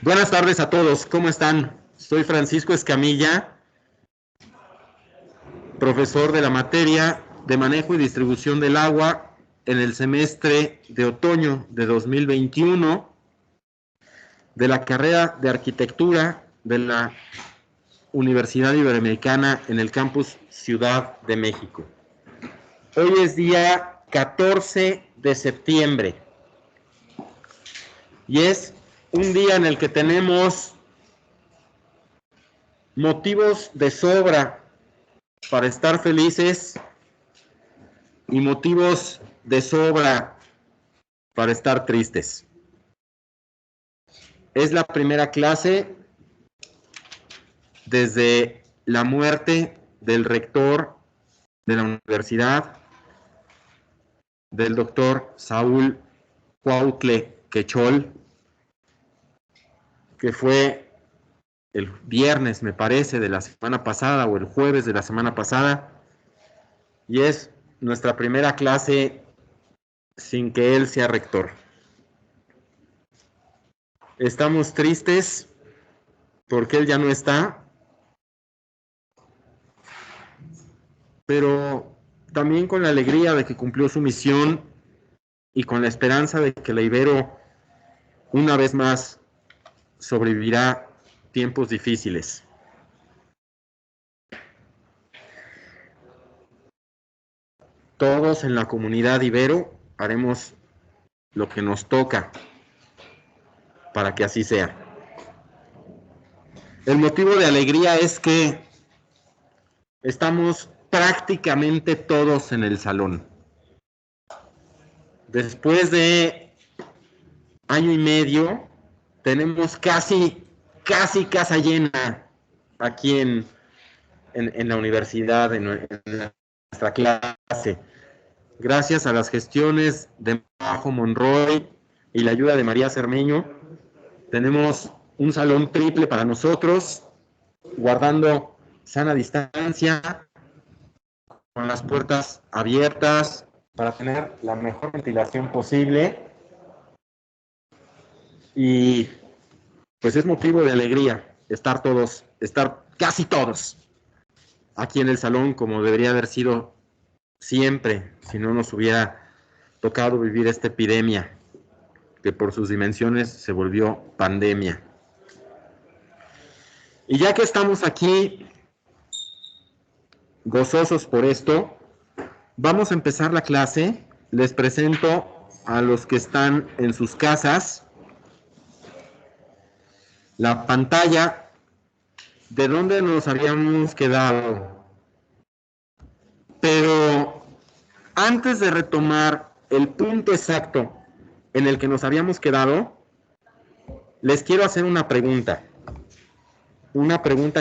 Buenas tardes a todos, ¿cómo están? Soy Francisco Escamilla, profesor de la materia de manejo y distribución del agua en el semestre de otoño de 2021 de la carrera de arquitectura de la Universidad Iberoamericana en el campus Ciudad de México. Hoy es día 14 de septiembre y es un día en el que tenemos motivos de sobra para estar felices y motivos de sobra para estar tristes. Es la primera clase desde la muerte del rector de la universidad, del doctor Saúl Cuautle Quechol, que fue el viernes, me parece, de la semana pasada o el jueves de la semana pasada, y es nuestra primera clase sin que él sea rector. Estamos tristes porque él ya no está, pero también con la alegría de que cumplió su misión y con la esperanza de que la Ibero una vez más sobrevivirá tiempos difíciles. Todos en la comunidad Ibero haremos lo que nos toca para que así sea. El motivo de alegría es que estamos prácticamente todos en el salón. Después de año y medio, tenemos casi casa llena aquí en la universidad, en nuestra clase. Gracias a las gestiones de Majo Monroy y la ayuda de María Cermeño, tenemos un salón triple para nosotros, guardando sana distancia, con las puertas abiertas, para tener la mejor ventilación posible. Y pues es motivo de alegría estar casi todos aquí en el salón, como debería haber sido siempre, si no nos hubiera tocado vivir esta epidemia, que por sus dimensiones se volvió pandemia. Y ya que estamos aquí gozosos por esto, vamos a empezar la clase. Les presento a los que están en sus casas la pantalla de donde nos habíamos quedado. Pero antes de retomar el punto exacto en el que nos habíamos quedado, les quiero hacer una pregunta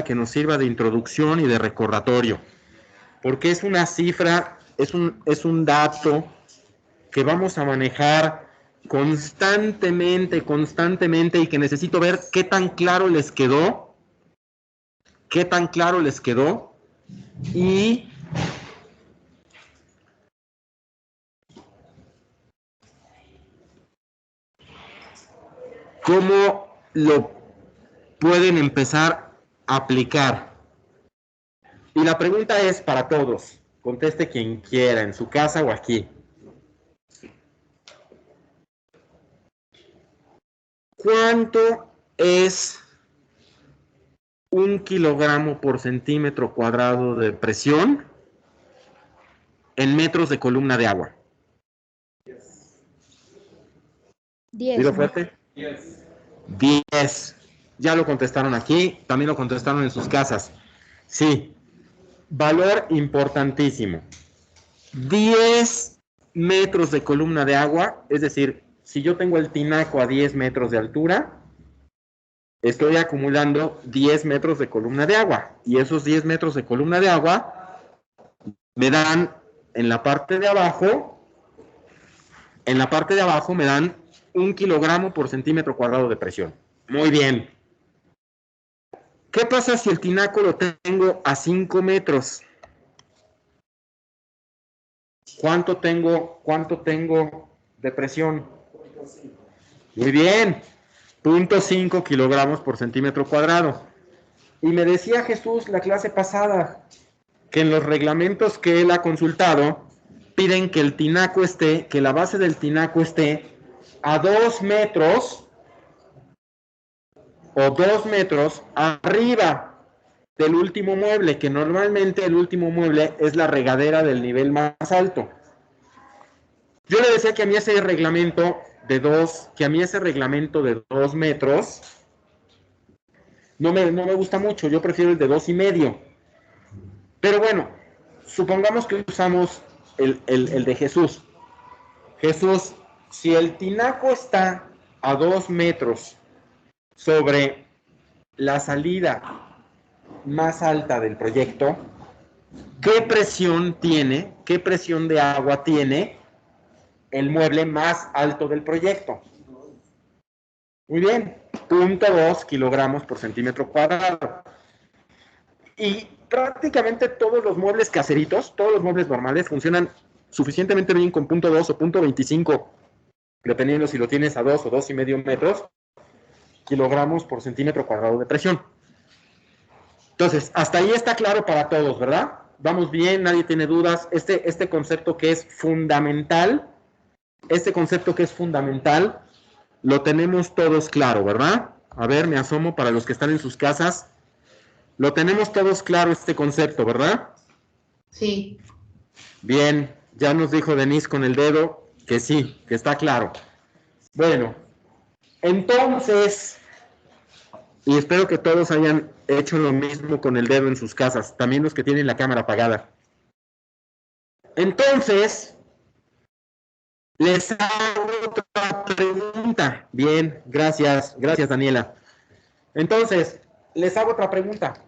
que nos sirva de introducción y de recordatorio, porque es una cifra, es un dato que vamos a manejar constantemente, y que necesito ver qué tan claro les quedó, y cómo lo pueden empezar a aplicar. Y la pregunta es para todos, conteste quien quiera, en su casa o aquí. ¿Cuánto es 1 kilogramo por centímetro cuadrado de presión en metros de columna de agua? 10. ¿Dilo fuerte? 10. Ya lo contestaron aquí, también lo contestaron en sus casas. Sí, valor importantísimo. 10 metros de columna de agua, es decir, si yo tengo el tinaco a 10 metros de altura, estoy acumulando 10 metros de columna de agua. Y esos 10 metros de columna de agua me dan en la parte de abajo me dan 1 kilogramo por centímetro cuadrado de presión. Muy bien. ¿Qué pasa si el tinaco lo tengo a 5 metros? ¿Cuánto tengo de presión? Muy bien. 0.5 kilogramos por centímetro cuadrado. Y me decía Jesús la clase pasada que en los reglamentos que él ha consultado piden que el tinaco esté, que la base del tinaco esté a 2 metros o 2 metros arriba del último mueble, que normalmente el último mueble es la regadera del nivel más alto. Yo le decía que a mí ese reglamento de 2 metros no me gusta mucho, yo prefiero el de 2,5. Pero bueno, supongamos que usamos el de Jesús. Jesús, si el tinaco está a 2 metros sobre la salida más alta del proyecto, ¿qué presión de agua tiene el mueble más alto del proyecto? Muy bien, 0.2 kilogramos por centímetro cuadrado. Y prácticamente todos los muebles caseritos, todos los muebles normales funcionan suficientemente bien con 0.2 o 0.25, dependiendo si lo tienes a 2 o 2,5 metros, kilogramos por centímetro cuadrado de presión. Entonces, hasta ahí está claro para todos, ¿verdad? Vamos bien, nadie tiene dudas. Este concepto que es fundamental, lo tenemos todos claro, ¿verdad? A ver, me asomo para los que están en sus casas. Lo tenemos todos claro este concepto, ¿verdad? Sí. Bien, ya nos dijo Denise con el dedo que sí, que está claro. Bueno, entonces, y espero que todos hayan hecho lo mismo con el dedo en sus casas, también los que tienen la cámara apagada. Entonces, les hago otra pregunta. Bien, gracias Daniela. Entonces, les hago otra pregunta.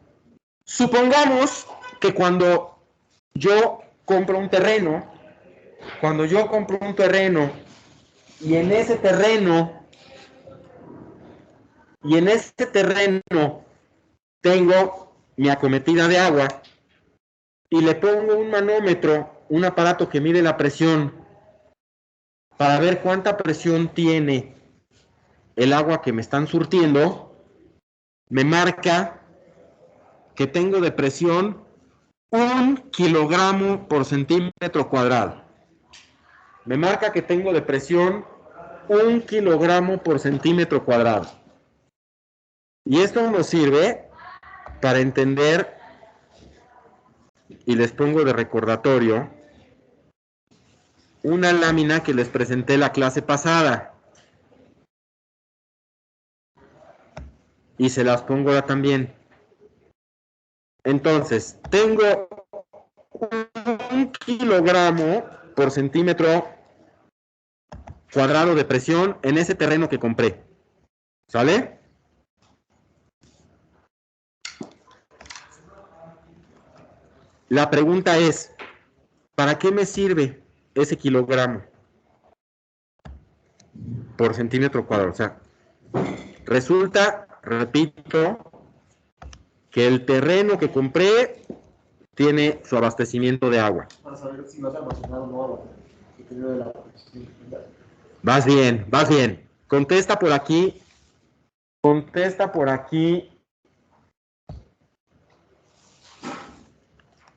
Supongamos que cuando yo compro un terreno, y en ese terreno tengo mi acometida de agua y le pongo un manómetro, un aparato que mide la presión para ver cuánta presión tiene el agua que me están surtiendo, me marca que tengo de presión 1 kilogramo por centímetro cuadrado. Me marca que tengo de presión 1 kilogramo por centímetro cuadrado. Y esto nos sirve para entender, y les pongo de recordatorio, una lámina que les presenté la clase pasada. Y se las pongo ahora también. Entonces, tengo 1 kilogramo por centímetro cuadrado de presión en ese terreno que compré. ¿Sale? La pregunta es, ¿para qué me sirve ese kilogramo por centímetro cuadrado? O sea, resulta, repito, que el terreno que compré tiene su abastecimiento de agua. Para saber si vas a almacenar o no agua. Vas bien. Contesta por aquí.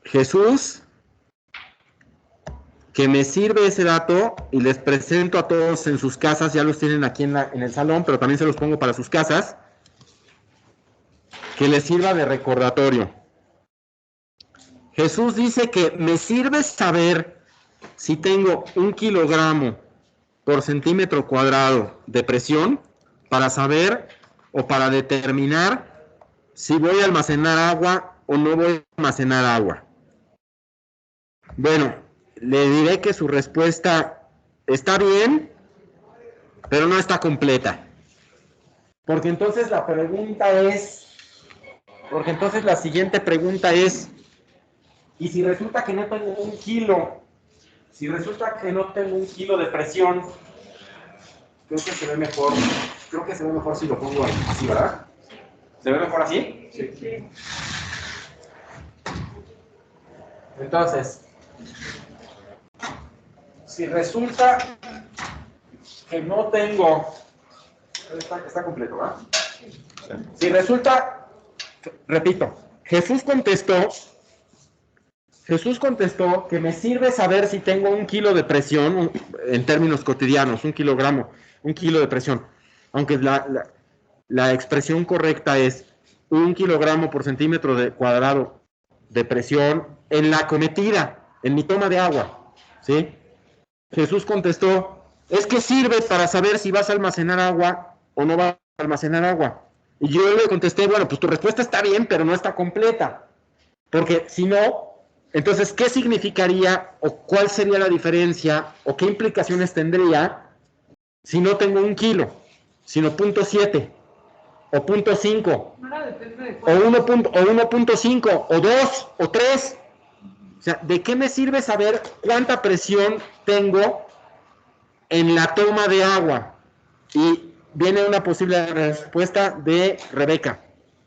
Jesús, que me sirve ese dato y les presento a todos en sus casas, ya los tienen aquí en el salón, pero también se los pongo para sus casas, que les sirva de recordatorio. Jesús dice que me sirve saber si tengo 1 kilogramo por centímetro cuadrado de presión para saber o para determinar si voy a almacenar agua o no voy a almacenar agua. Bueno, le diré que su respuesta está bien, pero no está completa. Porque entonces la siguiente pregunta es, ¿y si resulta que no tengo 1 kilo? Si resulta que no tengo 1 kilo de presión, creo que se ve mejor si lo pongo así, ¿verdad? ¿Se ve mejor así? Sí. Entonces, si resulta que no tengo Está completo, ¿va? Si resulta, repito, Jesús contestó que me sirve saber si tengo 1 kilo de presión, en términos cotidianos, 1 kilogramo, 1 kilo de presión. Aunque la expresión correcta es 1 kilogramo por centímetro cuadrado de presión en la cometida, en mi toma de agua, ¿sí? Jesús contestó, es que sirve para saber si vas a almacenar agua o no vas a almacenar agua. Y yo le contesté, bueno, pues tu respuesta está bien, pero no está completa. Porque si no, entonces, ¿qué significaría o cuál sería la diferencia o qué implicaciones tendría si no tengo 1 kilo, sino 0.7 o 0.5 o 1.5 o 2 o 3? O sea, ¿de qué me sirve saber cuánta presión tengo en la toma de agua? Y viene una posible respuesta de Rebeca.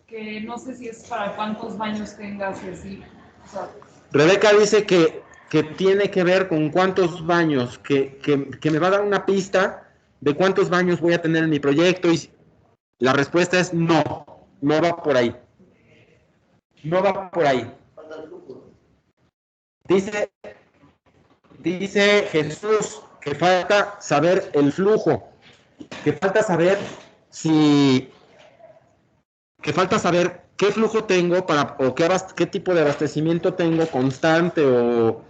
Que no sé si es para cuántos baños tengas y así. O sea, Rebeca dice que tiene que ver con cuántos baños, que me va a dar una pista de cuántos baños voy a tener en mi proyecto, y la respuesta es no va por ahí. No va por ahí. Dice Jesús que falta saber el flujo, que falta saber qué flujo tengo o qué tipo de abastecimiento tengo, constante o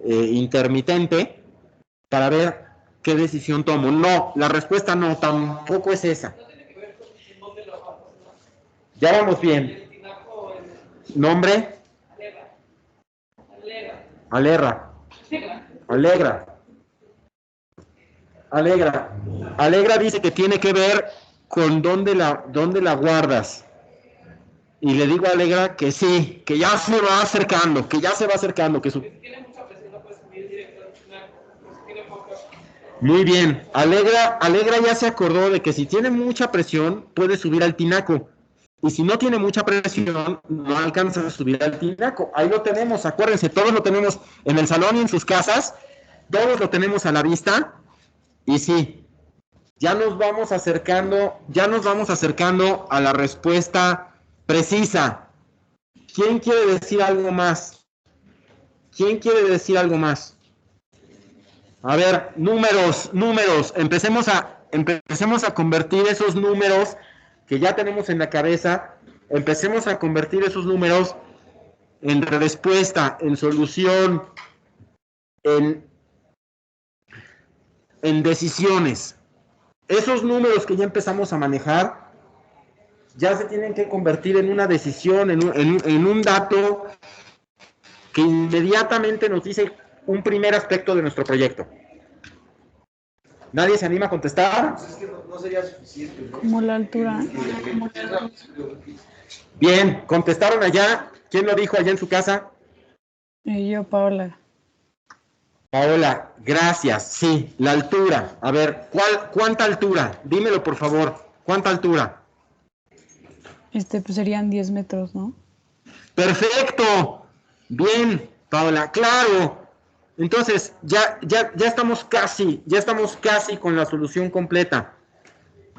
intermitente, para ver qué decisión tomo. No, la respuesta no, tampoco es esa. Ya vamos bien. ¿Nombre? Alegra. Alegra dice que tiene que ver con dónde la guardas. Y le digo a Alegra que sí, que ya se va acercando, que su... Muy bien, Alegra ya se acordó de que si tiene mucha presión puede subir al tinaco, y si no tiene mucha presión no alcanza a subir al tinaco. Ahí lo tenemos, acuérdense, todos lo tenemos en el salón y en sus casas, todos lo tenemos a la vista, y sí, ya nos vamos acercando a la respuesta precisa. ¿Quién quiere decir algo más? A ver, números. Empecemos a convertir esos números que ya tenemos en la cabeza, empecemos a convertir esos números en respuesta, en solución, en decisiones. Esos números que ya empezamos a manejar ya se tienen que convertir en una decisión, en un dato que inmediatamente nos dice un primer aspecto de nuestro proyecto. ¿Nadie se anima a contestar? Es que no sería suficiente, ¿no? como la altura. Bien, ¿contestaron allá? ¿Quién lo dijo allá en su casa? Yo, Paola. Paola, gracias. Sí, la altura. A ver, ¿cuánta altura? Dímelo, por favor. ¿Cuánta altura? Pues serían 10 metros, ¿no? ¡Perfecto! Bien, Paola, claro. Entonces, ya estamos casi con la solución completa.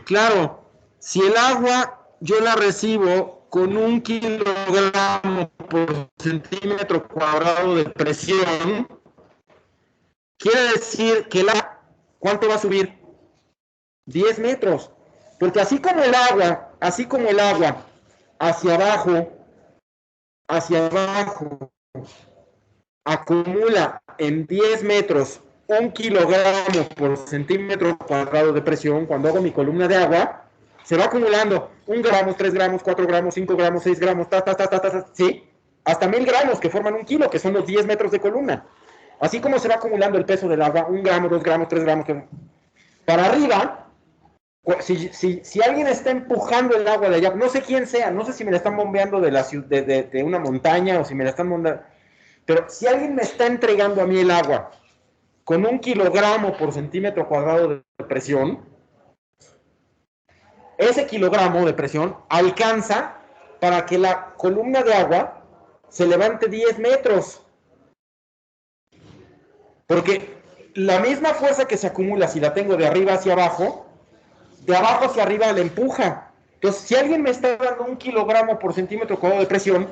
Claro, si el agua yo la recibo con 1 kilogramo por centímetro cuadrado de presión, quiere decir que ¿cuánto va a subir? 10 metros. Porque así como el agua hacia abajo, acumula en 10 metros 1 kilogramo por centímetro cuadrado de presión, cuando hago mi columna de agua, se va acumulando 1 gramo, 3 gramos, 4 gramos, 5 gramos, 6 gramos, ¿sí? Hasta 1000 gramos, que forman 1 kilo, que son los 10 metros de columna. Así como se va acumulando el peso del agua, 1 gramo, 2 gramos, 3 gramos, para arriba, si alguien está empujando el agua de allá, no sé quién sea, no sé si me la están bombeando de una montaña o si me la están bombeando, pero si alguien me está entregando a mí el agua con 1 kilogramo por centímetro cuadrado de presión, ese kilogramo de presión alcanza para que la columna de agua se levante 10 metros. Porque la misma fuerza que se acumula si la tengo de arriba hacia abajo, de abajo hacia arriba la empuja. Entonces, si alguien me está dando 1 kilogramo por centímetro cuadrado de presión,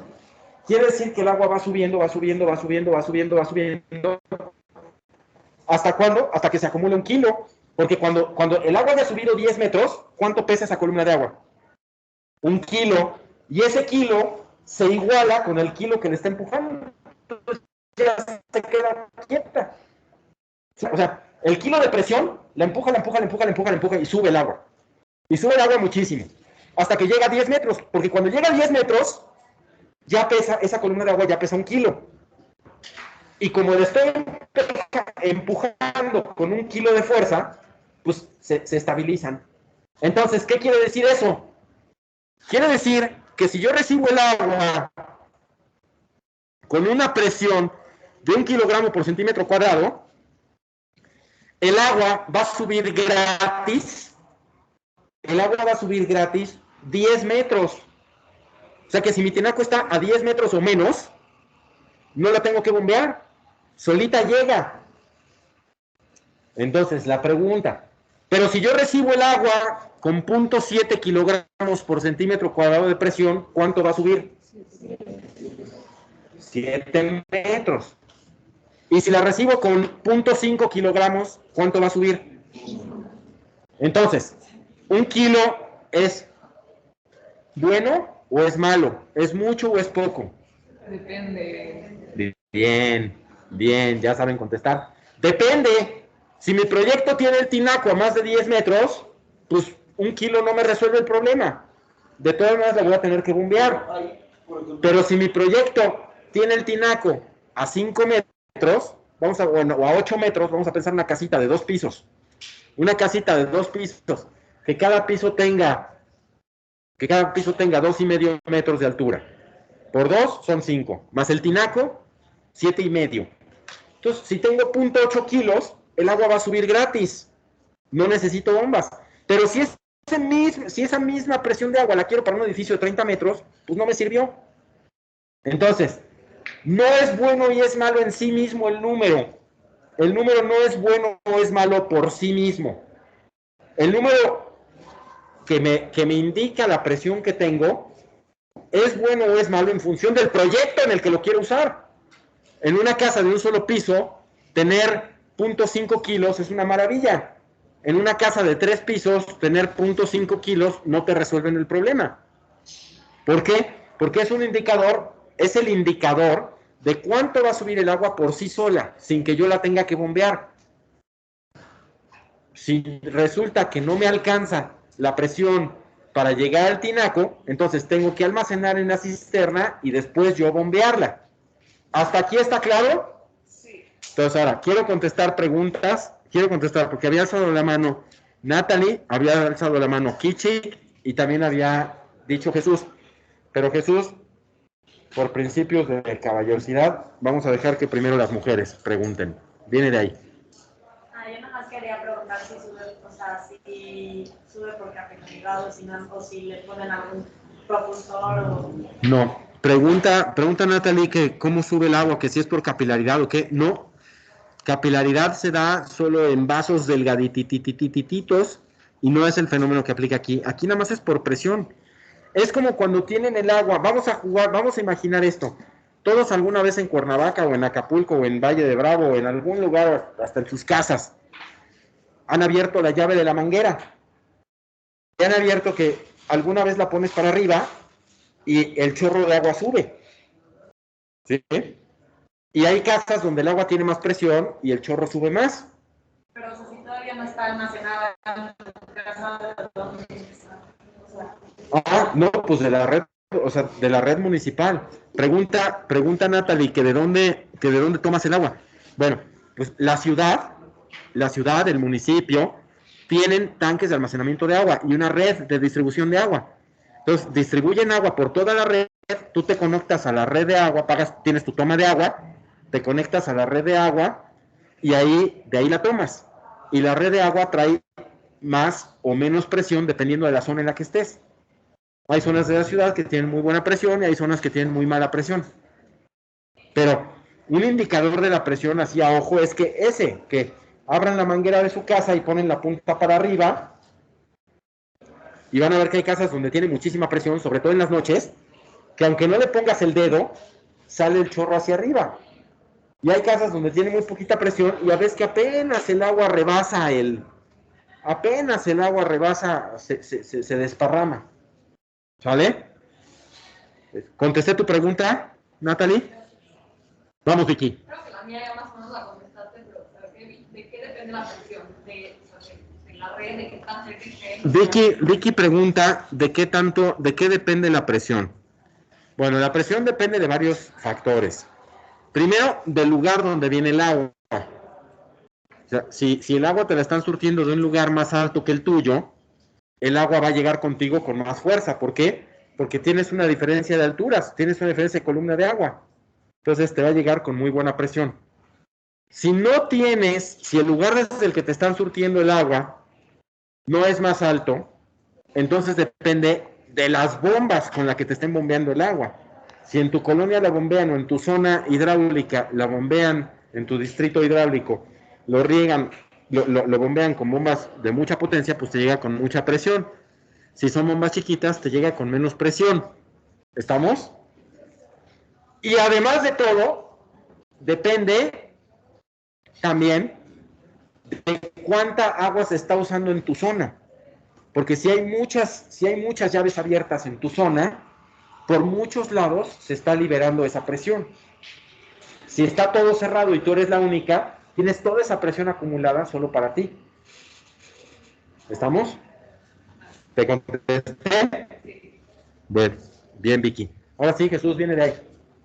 quiere decir que el agua va subiendo, va subiendo, va subiendo, va subiendo, va subiendo. ¿Hasta cuándo? Hasta que se acumula 1 kilo. Porque cuando el agua haya subido 10 metros, ¿cuánto pesa esa columna de agua? 1 kilo. Y ese kilo se iguala con el kilo que le está empujando. Entonces ya se queda quieta. O sea, el kilo de presión la empuja, la empuja, la empuja, la empuja, la empuja y sube el agua. Y sube el agua muchísimo. Hasta que llega a 10 metros. Porque cuando llega a 10 metros, ya pesa, esa columna de agua ya pesa 1 kilo. Y como le estoy empujando con 1 kilo de fuerza, pues se estabilizan. Entonces, ¿qué quiere decir eso? Quiere decir que si yo recibo el agua con una presión de 1 kilogramo por centímetro cuadrado, el agua va a subir gratis. El agua va a subir gratis 10 metros. O sea que si mi tinaco está a 10 metros o menos, no la tengo que bombear. Solita llega. Entonces, la pregunta, pero si yo recibo el agua con 0.7 kilogramos por centímetro cuadrado de presión, ¿cuánto va a subir? 7 metros. Y si la recibo con 0.5 kilogramos, ¿cuánto va a subir? Entonces, 1 kilo es bueno o es malo, es mucho o es poco. Depende. Bien, ya saben contestar. Depende. Si mi proyecto tiene el tinaco a más de 10 metros, pues 1 kilo no me resuelve el problema. De todas maneras la voy a tener que bombear. Pero si mi proyecto tiene el tinaco a 5 metros, o a 8 metros, vamos a pensar una casita de 2 pisos. Una casita de 2 pisos, que cada piso tenga 2,5 metros de altura. Por 2 son 5, más el tinaco, 7,5. Entonces, si tengo 0.8 kilos, el agua va a subir gratis. No necesito bombas. Pero si esa misma presión de agua la quiero para un edificio de 30 metros, pues no me sirvió. Entonces, no es bueno y es malo en sí mismo el número. El número no es bueno o es malo por sí mismo. El número que me indica la presión que tengo es bueno o es malo en función del proyecto en el que lo quiero usar. En una casa de un solo piso, tener 0.5 kilos es una maravilla. En una casa de 3 pisos, tener 0.5 kilos no te resuelven el problema. ¿Por qué? Porque es el indicador de cuánto va a subir el agua por sí sola, sin que yo la tenga que bombear. Si resulta que no me alcanza la presión para llegar al tinaco, entonces tengo que almacenar en la cisterna y después yo bombearla. ¿Hasta aquí está claro? Sí. Entonces ahora, quiero contestar preguntas, porque había alzado la mano Natalie, había alzado la mano Kichi y también había dicho Jesús. Pero Jesús, por principios de caballerosidad, vamos a dejar que primero las mujeres pregunten. Viene de ahí. Yo nada más quería preguntar si sube, si sube por capilaridad o si le ponen algún propulsor o... No. Pregunta Natalie que cómo sube el agua, que si es por capilaridad o qué. No. Capilaridad se da solo en vasos delgadititititos y no es el fenómeno que aplica aquí. Aquí nada más es por presión. Es como cuando tienen el agua. Vamos a imaginar esto. Todos alguna vez en Cuernavaca o en Acapulco o en Valle de Bravo o en algún lugar, hasta en sus casas, han abierto la llave de la manguera. Y han abierto que alguna vez la pones para arriba y el chorro de agua sube. ¿Sí? Y hay casas donde el agua tiene más presión y el chorro sube más. Pero si todavía no está almacenada en tu casa, ¿dónde está? No, pues de la red, de la red municipal. Pregunta Natalie que de dónde tomas el agua. Bueno, pues la ciudad, el municipio, tienen tanques de almacenamiento de agua y una red de distribución de agua. Entonces, distribuyen agua por toda la red, tú te conectas a la red de agua, tienes tu toma de agua, te conectas a la red de agua y de ahí la tomas. Y la red de agua trae más o menos presión dependiendo de la zona en la que estés. Hay zonas de la ciudad que tienen muy buena presión y hay zonas que tienen muy mala presión. Pero un indicador de la presión así a ojo es que abran la manguera de su casa y ponen la punta para arriba, Y van a ver que hay casas donde tiene muchísima presión, sobre todo en las noches, que aunque no le pongas el dedo, sale el chorro hacia arriba. Y hay casas donde tiene muy poquita presión y a veces que apenas el agua rebasa se desparrama. ¿Sale? ¿Contesté tu pregunta, Natalie? Vamos, Vicky. Creo que la mía ya más o menos la contestaste, pero ¿de qué depende la presión? ¿De la red? ¿De qué tan cerca esté? Vicky pregunta ¿de qué depende la presión? Bueno, la presión depende de varios factores. Primero, del lugar donde viene el agua. O sea, si el agua te la están surtiendo de un lugar más alto que el tuyo, el agua va a llegar contigo con más fuerza. ¿Por qué? Porque tienes una diferencia de alturas, tienes una diferencia de columna de agua. Entonces te va a llegar con muy buena presión. Si el lugar desde el que te están surtiendo el agua no es más alto, entonces depende de las bombas con las que te estén bombeando el agua. Si en tu colonia la bombean o en tu zona hidráulica la bombean, en tu distrito hidráulico, lo riegan, lo bombean con bombas de mucha potencia, pues te llega con mucha presión. Si son bombas chiquitas, te llega con menos presión. ¿Estamos? Y además de todo, depende también de cuánta agua se está usando en tu zona. Porque si hay muchas llaves abiertas en tu zona, por muchos lados se está liberando esa presión. Si está todo cerrado y tú eres la única, tienes toda esa presión acumulada solo para ti. ¿Estamos? ¿Te contesté? Bueno, bien, Vicky. Ahora sí, Jesús viene de ahí.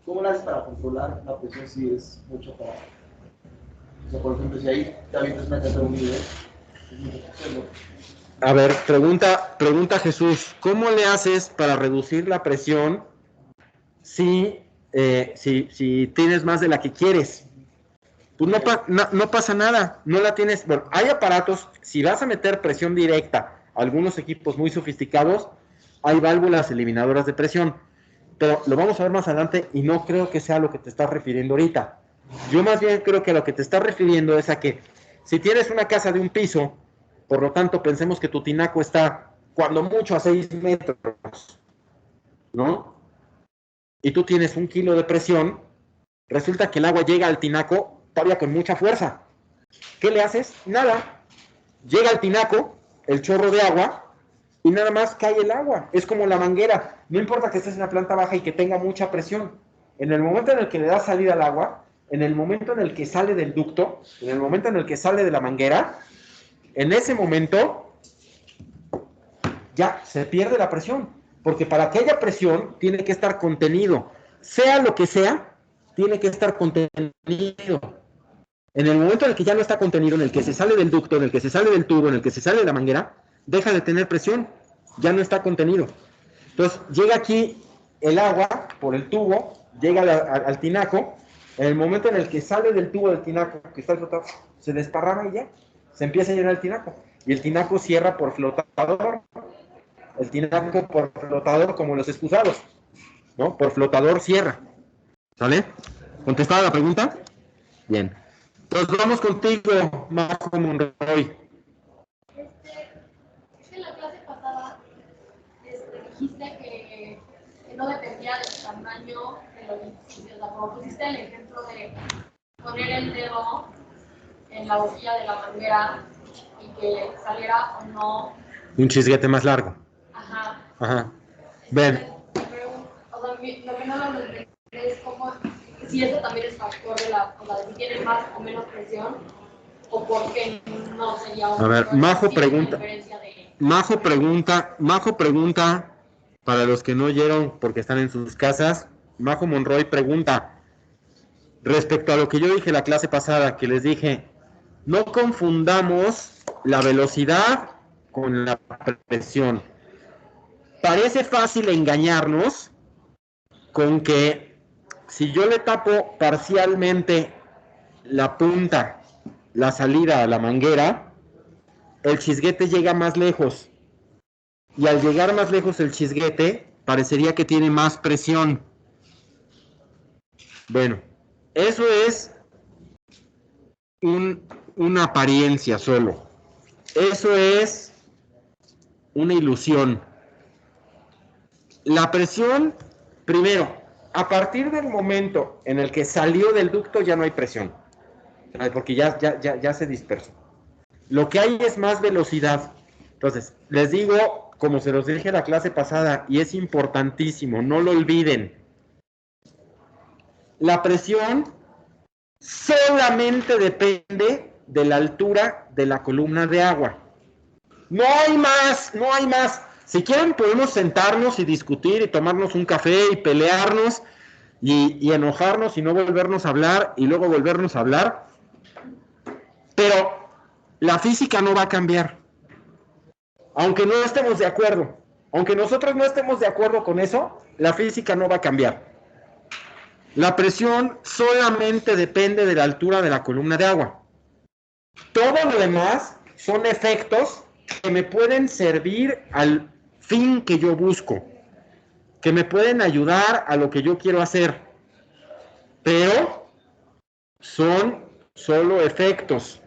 ¿Cómo lo haces para controlar la presión si es mucho para... O sea, por ejemplo, si ahí también te metes a un nivel, es mucho presión, ¿no? A ver, pregunta Jesús, ¿cómo le haces para reducir la presión si tienes más de la que quieres? Pues no pasa nada, no la tienes. Bueno, hay aparatos, si vas a meter presión directa, algunos equipos muy sofisticados, hay válvulas eliminadoras de presión, pero lo vamos a ver más adelante y no creo que sea a lo que te estás refiriendo ahorita. Yo más bien creo que a lo que te estás refiriendo es a que si tienes una casa de un piso, por lo tanto pensemos que tu tinaco está cuando mucho a 6 metros, ¿no? Y tú tienes 1 kilo de presión, resulta que el agua llega al tinaco todavía con mucha fuerza. ¿Qué le haces? Nada. Llega al tinaco el chorro de agua y nada más cae el agua. Es como la manguera. No importa que estés en la planta baja y que tenga mucha presión. En el momento en el que le das salida al agua, en el momento en el que sale del ducto, en el momento en el que sale de la manguera, en ese momento ya se pierde la presión. Porque para que haya presión tiene que estar contenido. Sea lo que sea, tiene que estar contenido. En el momento en el que ya no está contenido, en el que se sale del ducto, en el que se sale del tubo, en el que se sale de la manguera, deja de tener presión, ya no está contenido. Entonces llega aquí el agua por el tubo, llega al tinaco, en el momento en el que sale del tubo del tinaco, que está flotando, se desparrama y ya, se empieza a llenar el tinaco. Y el tinaco cierra por flotador. El tinaco por flotador como los excusados, ¿no? Por flotador cierra. ¿Sale? ¿Contestada la pregunta? Bien. Entonces vamos contigo, Majo Monroy. En la clase pasada dijiste que no dependía del tamaño del orificio. O sea, como pusiste el ejemplo de poner el dedo en la boquilla de la manguera y que saliera o no. Un chisguete más largo. Ajá. Ajá. Ven. O sea, lo que no lo entendí es como si eso también es factor de o sea, si tiene más o menos presión, o por qué no sería un... A ver, Majo pregunta. Majo pregunta, para los que no oyeron porque están en sus casas, Majo Monroy pregunta, respecto a lo que yo dije la clase pasada, que les dije, no confundamos la velocidad con la presión. Parece fácil engañarnos con que si yo le tapo parcialmente la punta, la salida a la manguera, el chisguete llega más lejos. Y al llegar más lejos el chisguete, parecería que tiene más presión. Bueno, eso es una apariencia solo. Eso es una ilusión. La presión, primero, a partir del momento en el que salió del ducto ya no hay presión, porque ya se dispersó. Lo que hay es más velocidad. Entonces, les digo, como se los dije en la clase pasada, y es importantísimo, no lo olviden, la presión solamente depende de la altura de la columna de agua. No hay más, no hay más. Si quieren podemos sentarnos y discutir y tomarnos un café y pelearnos y enojarnos y no volvernos a hablar y luego volvernos a hablar. Pero la física no va a cambiar. Aunque no estemos de acuerdo. Aunque nosotros no estemos de acuerdo con eso, la física no va a cambiar. La presión solamente depende de la altura de la columna de agua. Todo lo demás son efectos que me pueden servir al fin que yo busco, que me pueden ayudar a lo que yo quiero hacer, pero son solo efectos.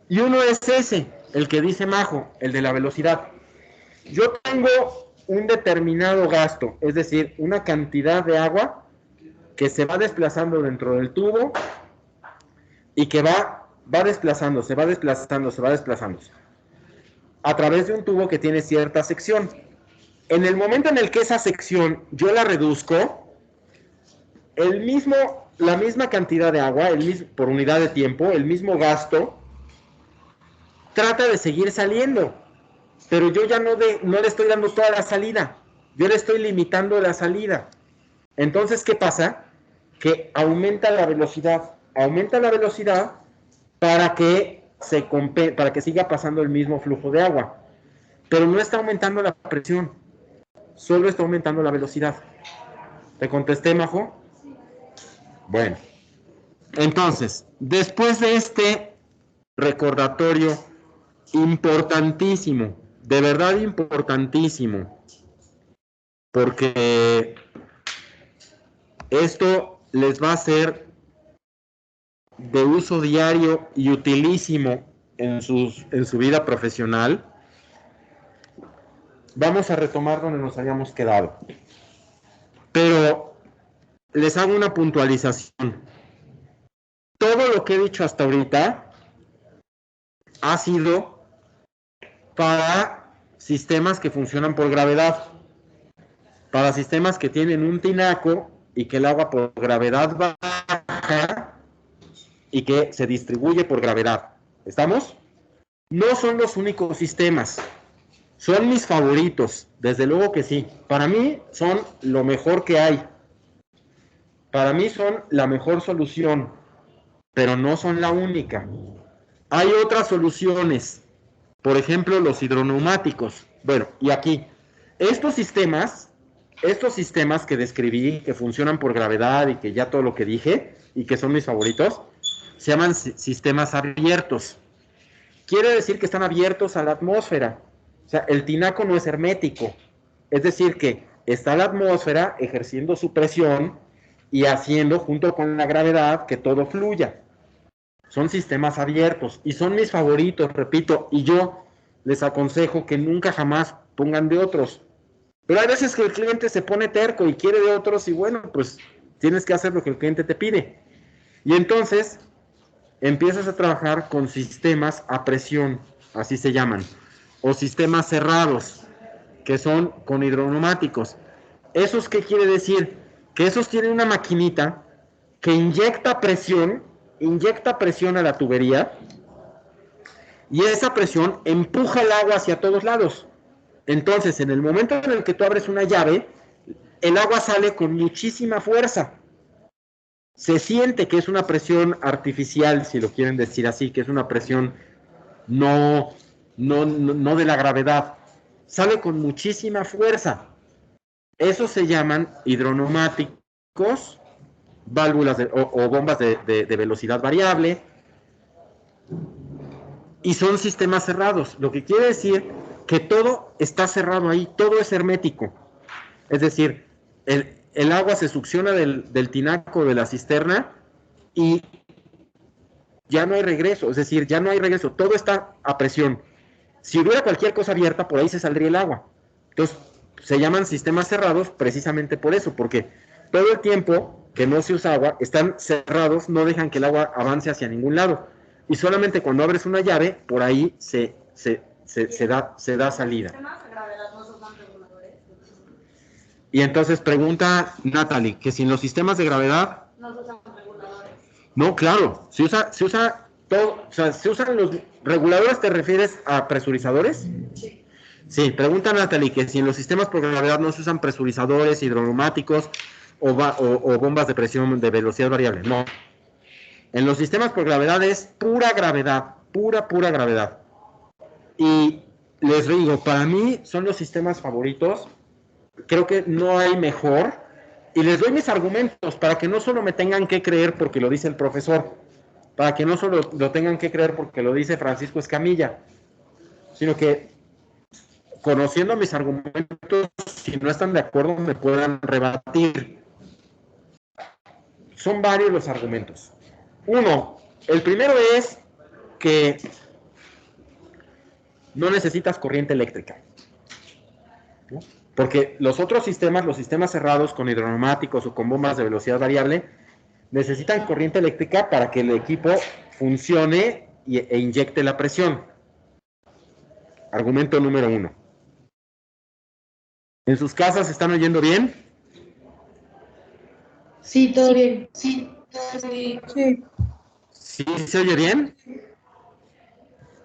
Y uno es ese, el que dice Majo, el de la velocidad. Yo tengo un determinado gasto, es decir, una cantidad de agua que se va desplazando dentro del tubo y que va desplazándose a través de un tubo que tiene cierta sección. En el momento en el que esa sección yo la reduzco, la misma cantidad de agua, por unidad de tiempo, el mismo gasto, trata de seguir saliendo, pero yo ya no le estoy dando toda la salida, yo le estoy limitando la salida. Entonces, ¿qué pasa? Que aumenta la velocidad para que siga pasando el mismo flujo de agua, pero no está aumentando la presión, solo está aumentando la velocidad. ¿Te contesté, Majo? Bueno, entonces, después de este recordatorio importantísimo, de verdad importantísimo, porque esto les va a ser de uso diario y utilísimo en su vida profesional. Vamos a retomar donde nos habíamos quedado. Pero les hago una puntualización. Todo lo que he dicho hasta ahorita ha sido para sistemas que funcionan por gravedad, para sistemas que tienen un tinaco y que el agua por gravedad baja y que se distribuye por gravedad. ¿Estamos? No son los únicos sistemas. Son mis favoritos, desde luego que sí. Para mí son lo mejor que hay. Para mí son la mejor solución, pero no son la única. Hay otras soluciones, por ejemplo, los hidroneumáticos. Bueno, y aquí, estos sistemas que describí, que funcionan por gravedad y que ya todo lo que dije, y que son mis favoritos, se llaman sistemas abiertos. Quiere decir que están abiertos a la atmósfera. O sea, el tinaco no es hermético. Es decir, que está la atmósfera ejerciendo su presión y haciendo, junto con la gravedad, que todo fluya. Son sistemas abiertos y son mis favoritos, repito, y yo les aconsejo que nunca jamás pongan de otros. Pero hay veces que el cliente se pone terco y quiere de otros y bueno, pues tienes que hacer lo que el cliente te pide. Y entonces empiezas a trabajar con sistemas a presión, así se llaman, o sistemas cerrados, que son con hidroneumáticos. ¿Esos qué quiere decir? Que esos tienen una maquinita que inyecta presión a la tubería y esa presión empuja el agua hacia todos lados. Entonces, en el momento en el que tú abres una llave, el agua sale con muchísima fuerza. Se siente que es una presión artificial, si lo quieren decir así, que es una presión no de la gravedad. Sale con muchísima fuerza. Esos se llaman hidroneumáticos, válvulas o bombas de velocidad variable, y son sistemas cerrados, lo que quiere decir que todo está cerrado ahí, todo es hermético. Es decir, el agua se succiona del tinaco de la cisterna y ya no hay regreso, es decir, ya no hay regreso, todo está a presión. Si hubiera cualquier cosa abierta, por ahí se saldría el agua. Entonces, se llaman sistemas cerrados precisamente por eso, porque todo el tiempo que no se usa agua, están cerrados, no dejan que el agua avance hacia ningún lado. Y solamente cuando abres una llave, por ahí se da salida. ¿Los sistemas de gravedad no son reguladores? Y entonces pregunta Natalie, que si en los sistemas de gravedad... No se usan reguladores. No, claro, se usa todo, o sea, se usan los reguladores, ¿te refieres a presurizadores? Sí. Sí, pregunta Natalie que si en los sistemas por gravedad no se usan presurizadores, hidroneumáticos o bombas de presión de velocidad variable. No. En los sistemas por gravedad es pura gravedad, pura gravedad. Y les digo, para mí son los sistemas favoritos. Creo que no hay mejor. Y les doy mis argumentos para que no solo me tengan que creer porque lo dice el profesor, para que no solo lo tengan que creer porque lo dice Francisco Escamilla, sino que conociendo mis argumentos, si no están de acuerdo, me puedan rebatir. Son varios los argumentos. Uno, el primero es que no necesitas corriente eléctrica, ¿no? Porque los otros sistemas, los sistemas cerrados con hidroneumáticos o con bombas de velocidad variable, necesitan corriente eléctrica para que el equipo funcione e inyecte la presión. Argumento número 1. ¿En sus casas están oyendo bien? Sí, todo bien. Sí. ¿Sí se oye bien?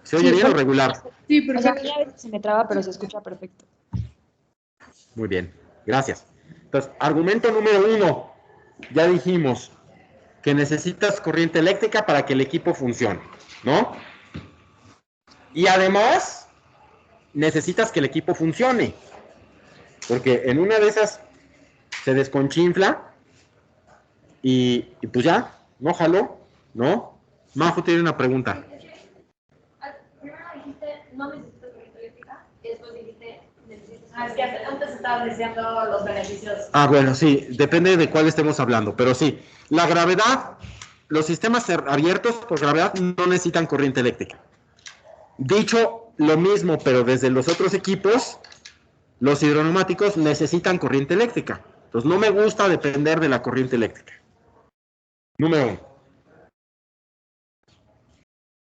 ¿Se oye bien o regular? Sí, O sea, a perfecto. mí a veces se me traba, pero se escucha perfecto. Muy bien, gracias. Entonces, argumento número 1. Ya dijimos que necesitas corriente eléctrica para que el equipo funcione, ¿no? Y además, necesitas que el equipo funcione. Porque en una de esas se desconchinfla y pues ya, no jaló, ¿no? Majo tiene una pregunta. Primero dijiste, no necesitas corriente eléctrica, y después dijiste, necesitas... Es que antes estabas diciendo los beneficios. Ah, bueno, sí, depende de cuál estemos hablando, pero sí, la gravedad, los sistemas abiertos por gravedad no necesitan corriente eléctrica. Dicho lo mismo, pero desde los otros equipos, los hidroneumáticos necesitan corriente eléctrica. Entonces, no me gusta depender de la corriente eléctrica. Número 1.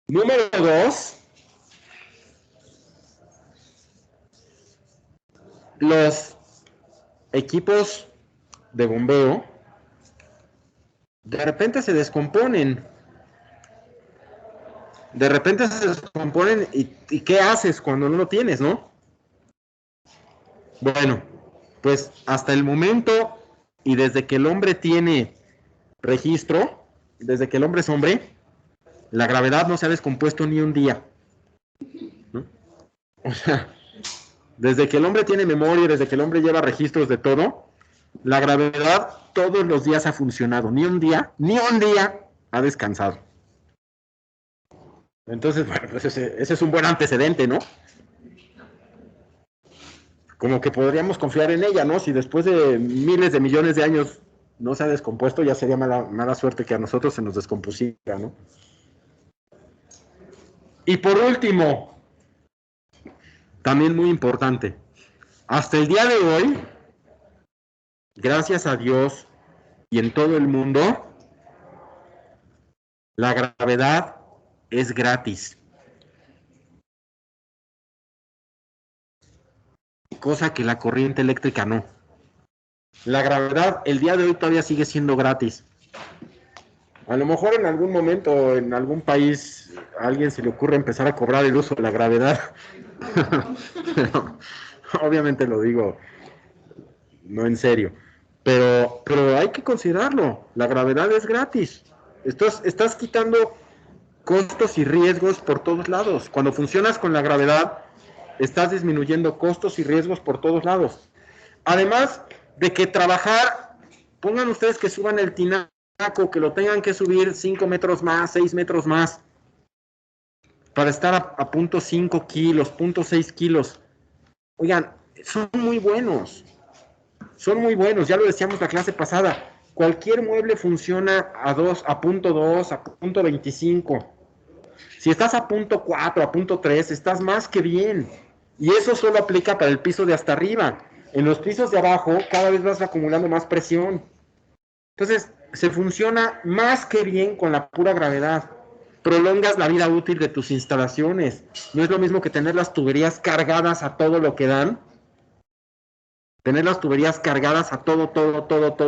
Número 2. Los equipos de bombeo de repente se descomponen. De repente se descomponen y ¿qué haces cuando no lo tienes, no? Bueno, pues hasta el momento y desde que el hombre tiene registro, desde que el hombre es hombre, la gravedad no se ha descompuesto ni un día, ¿no? O sea, desde que el hombre tiene memoria, desde que el hombre lleva registros de todo, la gravedad todos los días ha funcionado, ni un día ha descansado. Entonces, bueno, pues ese es un buen antecedente, ¿no? Como que podríamos confiar en ella, ¿no? Si después de miles de millones de años no se ha descompuesto, ya sería mala suerte que a nosotros se nos descompusiera, ¿no? Y por último, también muy importante, hasta el día de hoy, gracias a Dios y en todo el mundo, la gravedad es gratis. Cosa que la corriente eléctrica no. La gravedad, el día de hoy todavía sigue siendo gratis. A lo mejor en algún momento, en algún país, a alguien se le ocurre empezar a cobrar el uso de la gravedad. Pero, obviamente lo digo, no en serio. Pero hay que considerarlo. La gravedad es gratis. Estás quitando costos y riesgos por todos lados. Cuando funcionas con la gravedad, estás disminuyendo costos y riesgos por todos lados. Además de que trabajar, pongan ustedes que suban el tinaco, que lo tengan que subir 5 metros más, 6 metros más, para estar a 0.5 kilos, 0.6 kilos. Oigan, son muy buenos. Son muy buenos, ya lo decíamos la clase pasada. Cualquier mueble funciona a 2, a 0.2, a 0.25. Si estás a punto 4, a punto 3, estás más que bien. Y eso solo aplica para el piso de hasta arriba. En los pisos de abajo, cada vez vas acumulando más presión. Entonces, se funciona más que bien con la pura gravedad. Prolongas la vida útil de tus instalaciones. No es lo mismo que tener las tuberías cargadas a todo lo que dan. Tener las tuberías cargadas a todo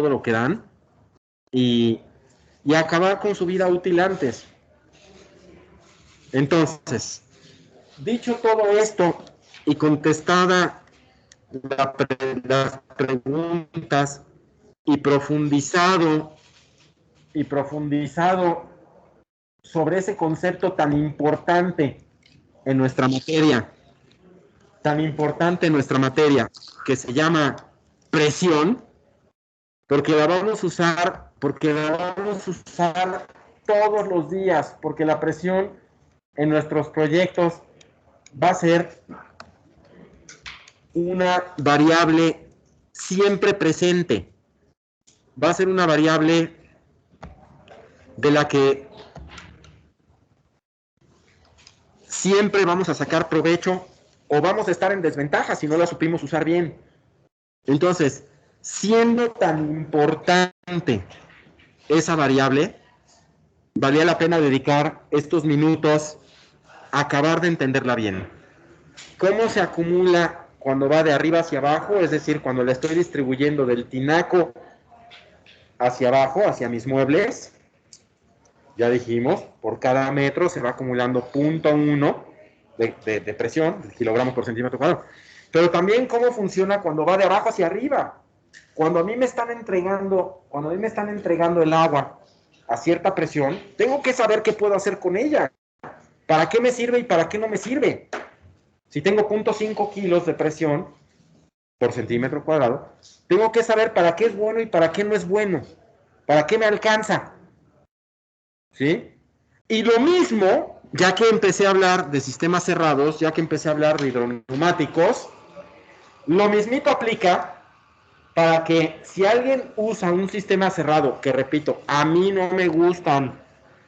lo que dan. Y acabar con su vida útil antes. Entonces, dicho todo esto y contestada las preguntas y profundizado sobre ese concepto tan importante en nuestra materia, que se llama presión, porque la vamos a usar todos los días, porque la presión en nuestros proyectos va a ser una variable siempre presente. Va a ser una variable de la que siempre vamos a sacar provecho o vamos a estar en desventaja si no la supimos usar bien. Entonces, siendo tan importante esa variable, valía la pena dedicar estos minutos a acabar de entenderla bien. ¿Cómo se acumula cuando va de arriba hacia abajo? Es decir, cuando la estoy distribuyendo del tinaco hacia abajo, hacia mis muebles. Ya dijimos, por cada metro se va acumulando 0.1 de presión, de kilogramos por centímetro cuadrado. Pero también cómo funciona cuando va de abajo hacia arriba. Cuando a mí me están entregando el agua a cierta presión, tengo que saber qué puedo hacer con ella. ¿Para qué me sirve y para qué no me sirve? Si tengo 0.5 kilos de presión por centímetro cuadrado, tengo que saber para qué es bueno y para qué no es bueno. ¿Para qué me alcanza? ¿Sí? Y lo mismo, ya que empecé a hablar de sistemas cerrados, ya que empecé a hablar de hidroneumáticos, lo mismito aplica para que si alguien usa un sistema cerrado, que repito, a mí no me gustan,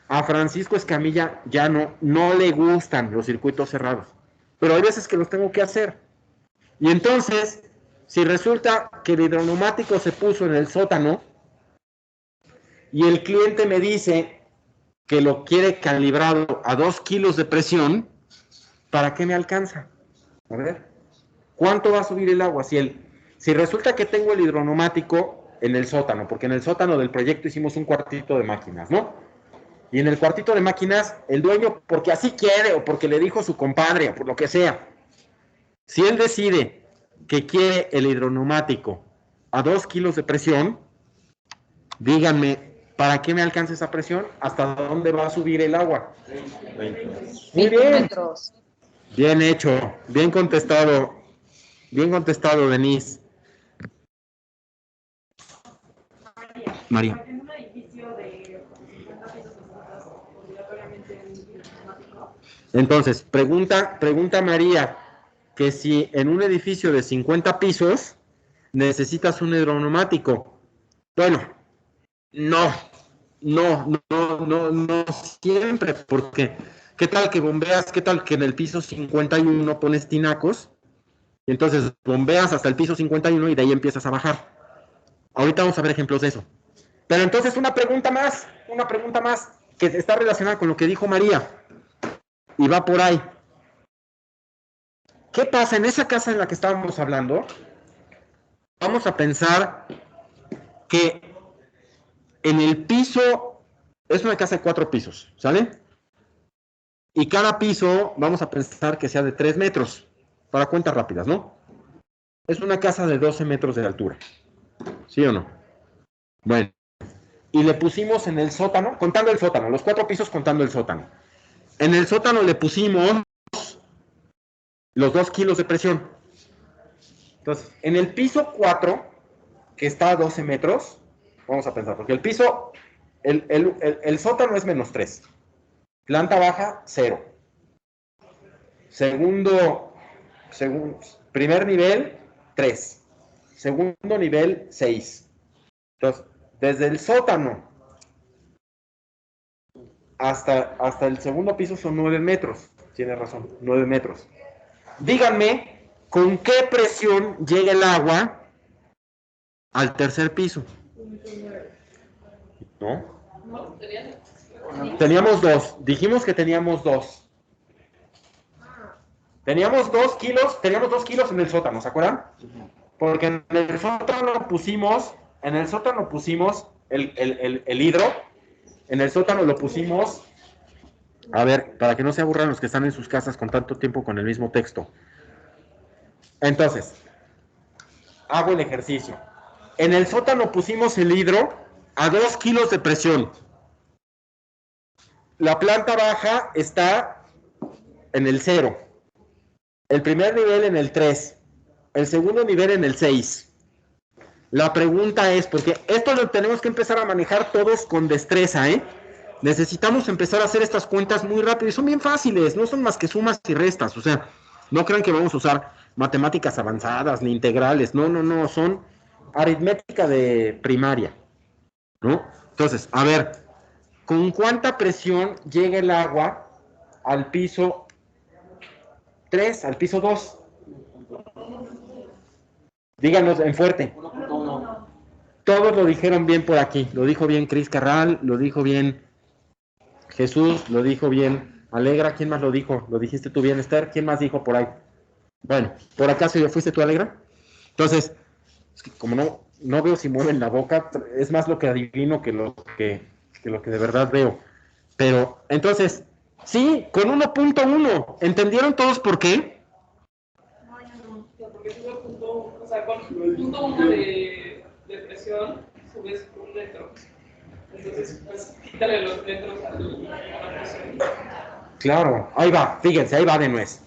a Francisco Escamilla ya no le gustan los circuitos cerrados, pero hay veces que los tengo que hacer. Y entonces, si resulta que el hidroneumático se puso en el sótano y el cliente me dice que lo quiere calibrado a 2 kilos de presión, ¿para qué me alcanza? A ver, ¿cuánto va a subir el agua? Si resulta que tengo el hidroneumático en el sótano, porque en el sótano del proyecto hicimos un cuartito de máquinas, ¿no? Y en el cuartito de máquinas, el dueño, porque así quiere, o porque le dijo su compadre, o por lo que sea, si él decide que quiere el hidroneumático a 2 kilos de presión, díganme, ¿para qué me alcanza esa presión? ¿Hasta dónde va a subir el agua? 20. Muy bien. Metros. Bien hecho, bien contestado, Denise. María. En un edificio de 50 pisos necesitas obligatoriamente un hidroneumático. Entonces, pregunta María, que si en un edificio de 50 pisos necesitas un hidroneumático. Bueno, no siempre, porque ¿qué tal que bombeas? ¿Qué tal que en el piso 51 pones tinacos? Y entonces bombeas hasta el piso 51 y de ahí empiezas a bajar. Ahorita vamos a ver ejemplos de eso. Pero entonces una pregunta más que está relacionada con lo que dijo María. Y va por ahí. ¿Qué pasa en esa casa en la que estábamos hablando? Vamos a pensar que en el piso, es una casa de 4 pisos, ¿sale? Y cada piso vamos a pensar que sea de 3 metros, para cuentas rápidas, ¿no? Es una casa de 12 metros de altura, ¿sí o no? Bueno, y le pusimos en el sótano, contando el sótano, los 4 pisos contando el sótano. En el sótano le pusimos los 2 kilos de presión. Entonces, en el piso 4, que está a 12 metros, vamos a pensar, porque el piso, el sótano es -3. Planta baja, 0. Primer nivel, 3. Segundo nivel, 6. Entonces, desde el sótano hasta el segundo piso son 9 metros. Tiene razón, 9 metros. Díganme, ¿con qué presión llega el agua al tercer piso? ¿No? Teníamos 2. Dijimos que teníamos 2. Teníamos 2 kilos en el sótano, ¿se acuerdan? Porque en el sótano pusimos el hidro. En el sótano lo pusimos, a ver, para que no se aburran los que están en sus casas con tanto tiempo con el mismo texto. Entonces, hago el ejercicio. En el sótano pusimos el hidro a 2 kilos de presión. La planta baja está en el 0. El primer nivel en el 3. El segundo nivel en el 6. La pregunta es, porque esto lo tenemos que empezar a manejar todos con destreza, ¿eh? Necesitamos empezar a hacer estas cuentas muy rápido y son bien fáciles, no son más que sumas y restas, o sea, no crean que vamos a usar matemáticas avanzadas ni integrales, no, son aritmética de primaria, ¿no? Entonces, a ver, ¿con cuánta presión llega el agua al piso 3, al piso 2? Díganos en fuerte. Todos lo dijeron bien por aquí. Lo dijo bien Cris Carral, lo dijo bien Jesús, lo dijo bien Alegra. ¿Quién más lo dijo? ¿Lo dijiste tú bien, Esther? ¿Quién más dijo por ahí? Bueno, ¿por acaso ya fuiste tú, Alegra? Entonces, es que como no veo si mueven la boca, es más lo que adivino que lo que de verdad veo. Pero, entonces, sí, con 1.1. ¿Entendieron todos por qué? Porque sube punto, o sea, con punto 1 de presión, subes 1 metro. Entonces, pues, quítale los metros a la presión. Claro, ahí va, fíjense, ahí va de nuez.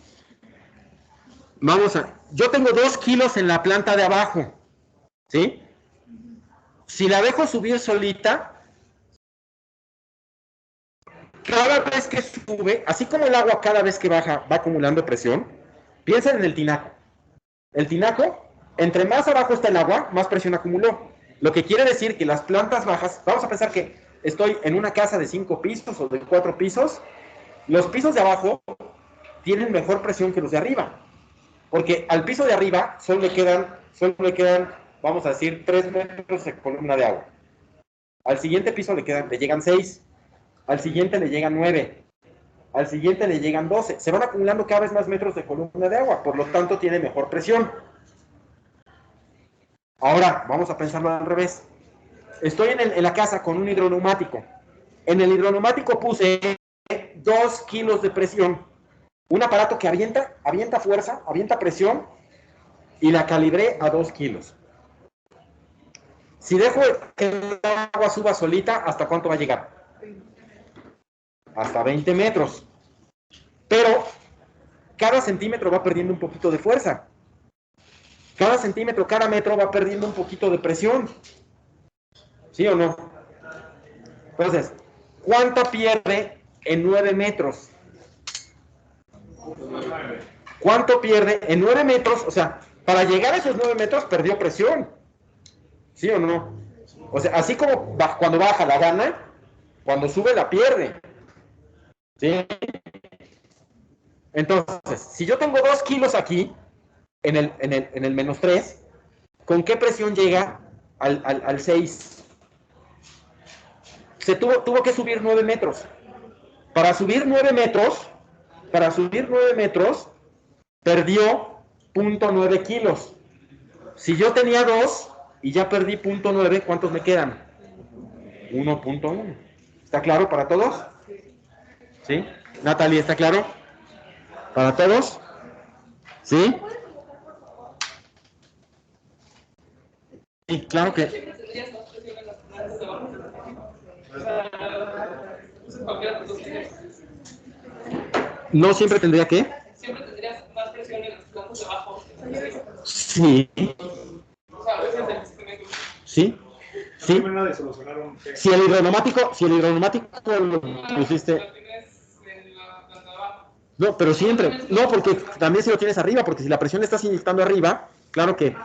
Yo tengo 2 kilos en la planta de abajo, ¿sí? Si la dejo subir solita, cada vez que sube, así como el agua cada vez que baja va acumulando presión, piensen en el tinaco. El tinaco, entre más abajo está el agua, más presión acumuló. Lo que quiere decir que las plantas bajas, vamos a pensar que estoy en una casa de 5 pisos o de 4 pisos, los pisos de abajo tienen mejor presión que los de arriba. Porque al piso de arriba solo le quedan, vamos a decir, 3 metros de columna de agua. Al siguiente piso le llegan 6. Al siguiente le llegan 9. Al siguiente le llegan 12. Se van acumulando cada vez más metros de columna de agua, por lo tanto tiene mejor presión. Ahora, vamos a pensarlo al revés. Estoy en la casa con un hidroneumático. En el hidroneumático puse 2 kilos de presión. Un aparato que avienta fuerza, avienta presión, y la calibré a 2 kilos. Si dejo que el agua suba solita, ¿hasta cuánto va a llegar? Hasta 20 metros. Pero cada centímetro va perdiendo un poquito de fuerza. Cada centímetro, cada metro va perdiendo un poquito de presión. ¿Sí o no? Entonces, ¿cuánto pierde en 9 metros? ¿Cuánto pierde en 9 metros? O sea, para llegar a esos 9 metros perdió presión. ¿Sí o no? O sea, así como cuando baja la gana, cuando sube la pierde. ¿Sí? Entonces, si yo tengo 2 kilos aquí, en el menos 3, ¿con qué presión llega al 6? Se tuvo que subir 9 metros. Para subir 9 metros, perdió 0.9 kilos. Si yo tenía 2 y ya perdí 0.9, ¿cuántos me quedan? 1.1. ¿Está claro para todos? ¿Sí? Natalie, ¿está claro? ¿Para todos? ¿Sí? Sí, claro que... Siempre tendrías más presión en las plantas de abajo. O sea, cualquiera de los dos tienes. ¿No siempre tendría que? Siempre tendrías más presión en las plantas de abajo. Sí. O sea, a veces del sistema de ¿Sí? ¿Sí? De solucionar un tema. Si el hidroneumático lo pusiste... Lo tienes en la planta de abajo. No, pero siempre. No, porque también si lo tienes arriba, porque si la presión le estás inyectando arriba, claro que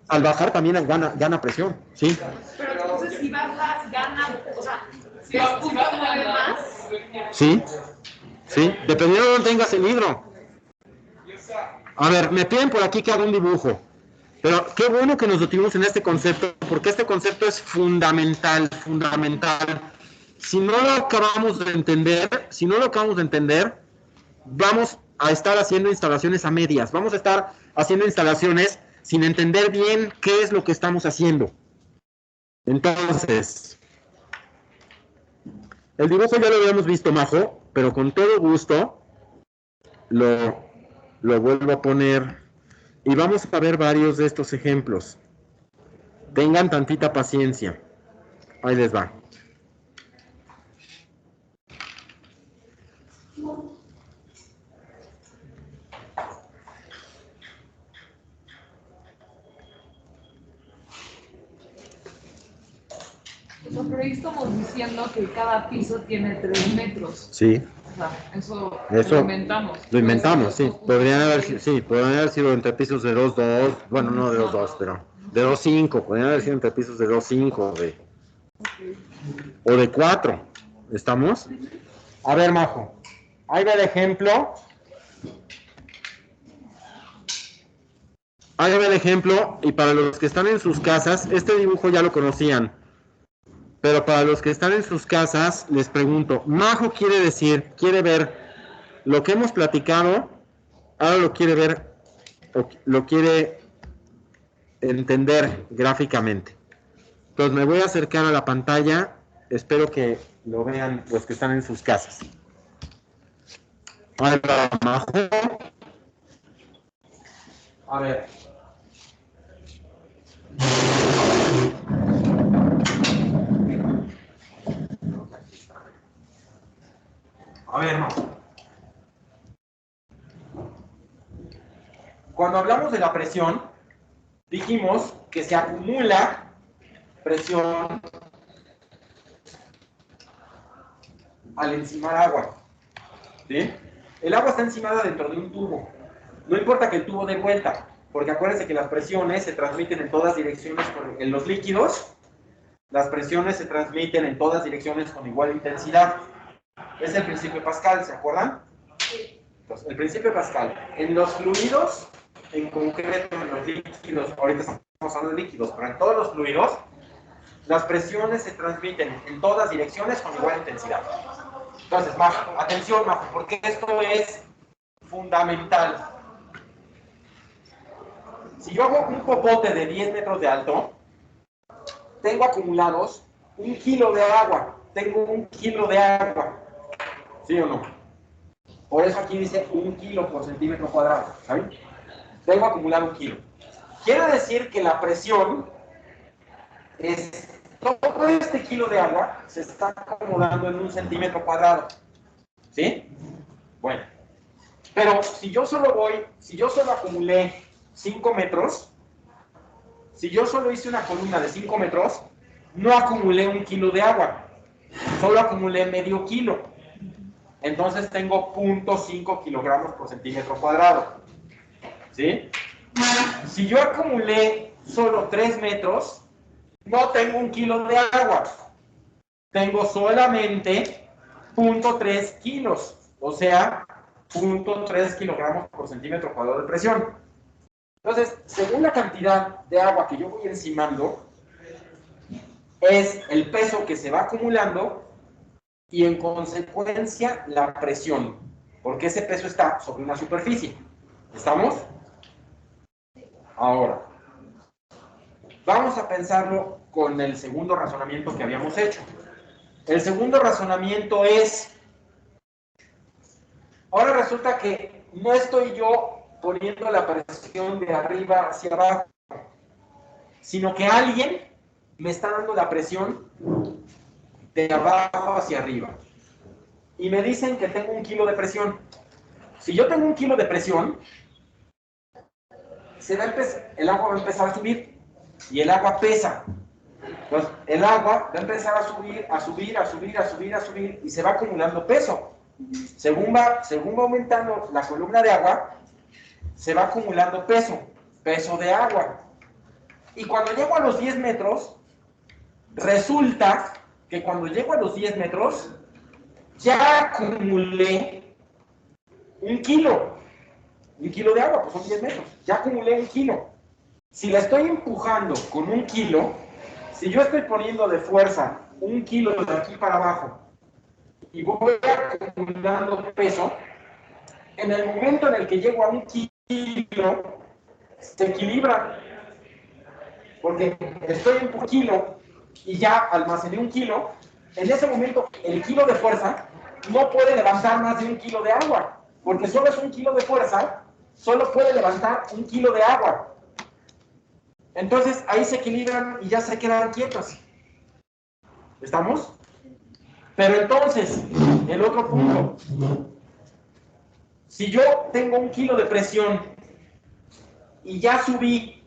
al bajar también gana presión, ¿sí? Pero entonces si bajas, gana, o sea, Si vas a más. ¿Sí? ¿Sí? Dependiendo de dónde tengas el libro. A ver, me piden por aquí que haga un dibujo. Pero qué bueno que nos detuvimos en este concepto, porque este concepto es fundamental, fundamental. Si no lo acabamos de entender, vamos a estar haciendo instalaciones a medias. Vamos a estar haciendo instalaciones sin entender bien qué es lo que estamos haciendo. Entonces, el dibujo ya lo habíamos visto, Majo, pero con todo gusto lo vuelvo a poner y vamos a ver varios de estos ejemplos. Tengan tantita paciencia. Ahí les va. Pero ahí estamos diciendo que cada piso tiene 3 metros. Sí. O sea, eso Eso lo inventamos. lo inventamos, sí. Podrían haber sido entre pisos de 2.2, bueno, no de 2.2, pero de 2.5. Podrían haber sido entre pisos de 2.5 o de 4. ¿Estamos? A ver, Majo. Ahí va el ejemplo. Ahí va el ejemplo. Y para los que están en sus casas, este dibujo ya lo conocían. Pero para los que están en sus casas, les pregunto, Majo quiere ver lo que hemos platicado, ahora lo quiere ver, lo quiere entender gráficamente. Entonces me voy a acercar a la pantalla, espero que lo vean los que están en sus casas. Ahí va, Majo. A ver. A ver, Majo. Cuando hablamos de la presión, dijimos que se acumula presión al encimar agua. ¿Sí? El agua está encimada dentro de un tubo. No importa que el tubo dé vuelta, porque acuérdense que las presiones se transmiten en todas direcciones. En los líquidos, las presiones se transmiten en todas direcciones con igual intensidad. Es el principio de Pascal, ¿se acuerdan? Entonces, el principio de Pascal. En los fluidos, en concreto en los líquidos, ahorita estamos hablando de líquidos, pero en todos los fluidos, las presiones se transmiten en todas direcciones con igual intensidad. Entonces, Majo, atención, Majo, porque esto es fundamental. Si yo hago un popote de 10 metros de alto, tengo acumulados 1 kilo de agua. Tengo 1 kilo de agua. ¿Sí o no? Por eso aquí dice 1 kilo por centímetro cuadrado. ¿Saben? Tengo acumulado 1 kilo. Quiere decir que la presión es todo este kilo de agua se está acumulando en 1 centímetro cuadrado. ¿Sí? Bueno. Pero si yo solo acumulé 5 metros, si yo solo hice una columna de 5 metros, no acumulé 1 kilo de agua, solo acumulé medio kilo. Entonces tengo 0.5 kilogramos por centímetro cuadrado. ¿Sí? Si yo acumulé solo 3 metros, no tengo 1 kilo de agua, tengo solamente 0.3 kilos, o sea, 0.3 kilogramos por centímetro cuadrado de presión. Entonces, según la cantidad de agua que yo voy encimando, es el peso que se va acumulando y en consecuencia la presión, porque ese peso está sobre una superficie. ¿Estamos? Ahora, vamos a pensarlo con el segundo razonamiento que habíamos hecho. El segundo razonamiento es, ahora resulta que no estoy yo poniendo la presión de arriba hacia abajo, sino que alguien me está dando la presión de abajo hacia arriba. Y me dicen que tengo 1 kilo de presión. Si yo tengo 1 kilo de presión, el agua va a empezar a subir y el agua pesa. Entonces, el agua va a empezar a subir y se va acumulando peso. Según va aumentando la columna de agua, se va acumulando peso de agua. Y cuando llego a los 10 metros, resulta que cuando llego a los 10 metros, ya acumulé un kilo de agua, pues son 10 metros, ya acumulé un kilo. Si la estoy empujando con un kilo, si yo estoy poniendo de fuerza un kilo de aquí para abajo y voy acumulando peso, en el momento en el que llego a un kilo, se equilibra, porque estoy en un kilo y ya almacené un kilo. En ese momento el kilo de fuerza no puede levantar más de un kilo de agua, porque solo es un kilo de fuerza, solo puede levantar un kilo de agua. Entonces ahí se equilibran y ya se quedan quietos. ¿Estamos? Pero entonces, el otro punto, si yo tengo un kilo de presión y ya subí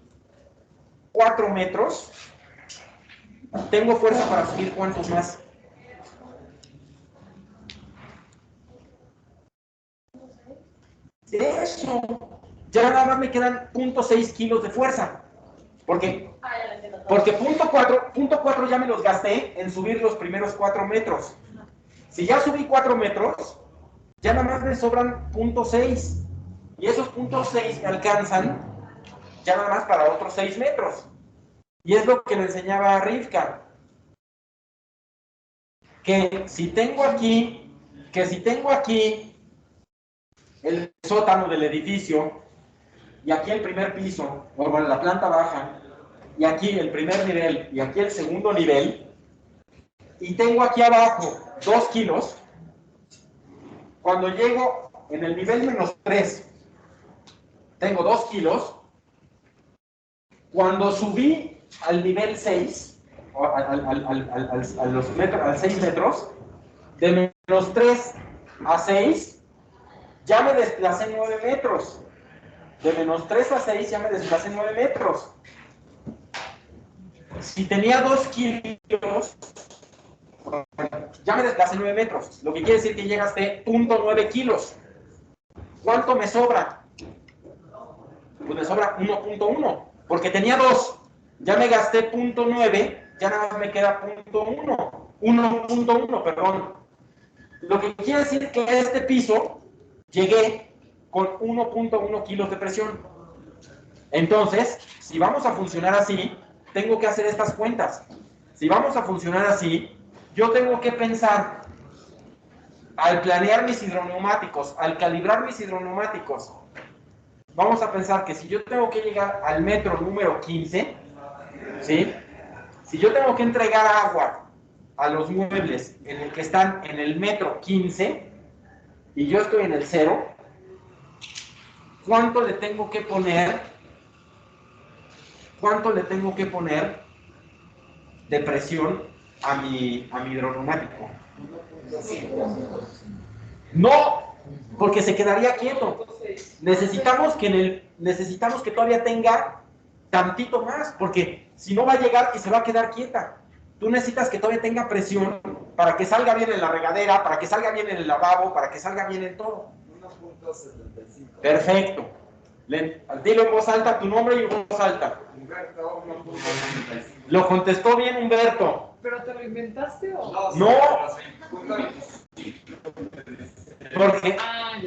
4 metros, tengo fuerza para subir ¿cuántos más? De eso, ya nada más me quedan 0.6 kilos de fuerza. Porque punto 4 ya me los gasté en subir los primeros 4 metros. Si ya subí 4 metros, ya nada más me sobran 0.6. Y esos 0.6 me alcanzan ya nada más para otros 6 metros. Y es lo que le enseñaba a Rivka. Que si tengo aquí el sótano del edificio, y aquí el primer piso, o bueno, la planta baja, y aquí el primer nivel, y aquí el segundo nivel, y tengo aquí abajo 2 kilos, cuando llego en el nivel -3, tengo 2 kilos, cuando subí al nivel 6, al 6 metros, de -3 a 6, ya me desplacé 9 metros. De -3 a 6 ya me desplacé 9 metros. Si tenía 2 kilos, ya me desplacé 9 metros. Lo que quiere decir que llegaste 0.9 kilos. ¿Cuánto me sobra? Pues me sobra 1.1. Porque tenía 2. Ya me gasté 0.9. Ya nada más me queda 0.1. 1.1, perdón. Lo que quiere decir que a este piso llegué con 1.1 kilos de presión. Entonces, si vamos a funcionar así, tengo que hacer estas cuentas. Si vamos a funcionar así, yo tengo que pensar, al planear mis hidroneumáticos, al calibrar mis hidroneumáticos, vamos a pensar que si yo tengo que llegar al metro número 15, ¿sí? Si yo tengo que entregar agua a los muebles en el que están en el metro 15 y yo estoy en el 0, ¿cuánto le tengo que poner? ¿Cuánto le tengo que poner de presión a mi hidroneumático? No, porque se quedaría quieto. Necesitamos que todavía tenga tantito más, porque si no va a llegar y se va a quedar quieta. Tú necesitas que todavía tenga presión para que salga bien en la regadera, para que salga bien en el lavabo, para que salga bien en todo. 1.75. Perfecto. Dilo en voz alta, tu nombre y en voz alta. Humberto, 1.75. Lo contestó bien Humberto. ¿Pero te lo inventaste o...? No.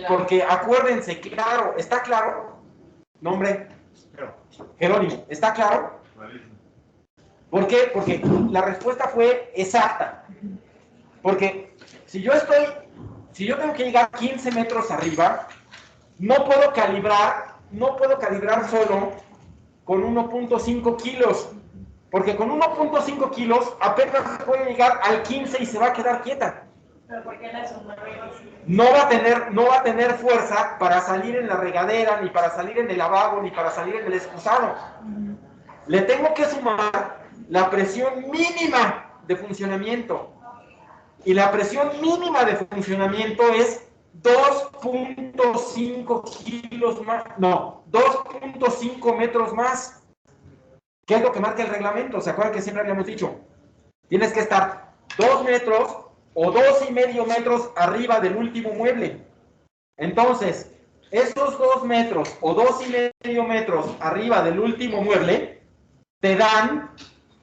Porque acuérdense, claro, ¿está claro? Nombre. Jerónimo, ¿está claro? ¿Por qué? Porque la respuesta fue exacta. Porque si yo tengo que llegar 15 metros arriba, no puedo calibrar solo con 1.5 kilos. Porque con 1.5 kilos apenas puede llegar al 15 y se va a quedar quieta. ¿Pero por qué le sumó? No va a tener fuerza para salir en la regadera, ni para salir en el lavabo, ni para salir en el excusado. Le tengo que sumar la presión mínima de funcionamiento. Y la presión mínima de funcionamiento es 2.5 kilos más, no, 2.5 metros más. ¿Qué es lo que marca el reglamento? ¿Se acuerdan que siempre habíamos dicho? Tienes que estar 2 metros o 2,5 metros arriba del último mueble. Entonces, esos 2 metros o 2,5 metros arriba del último mueble te dan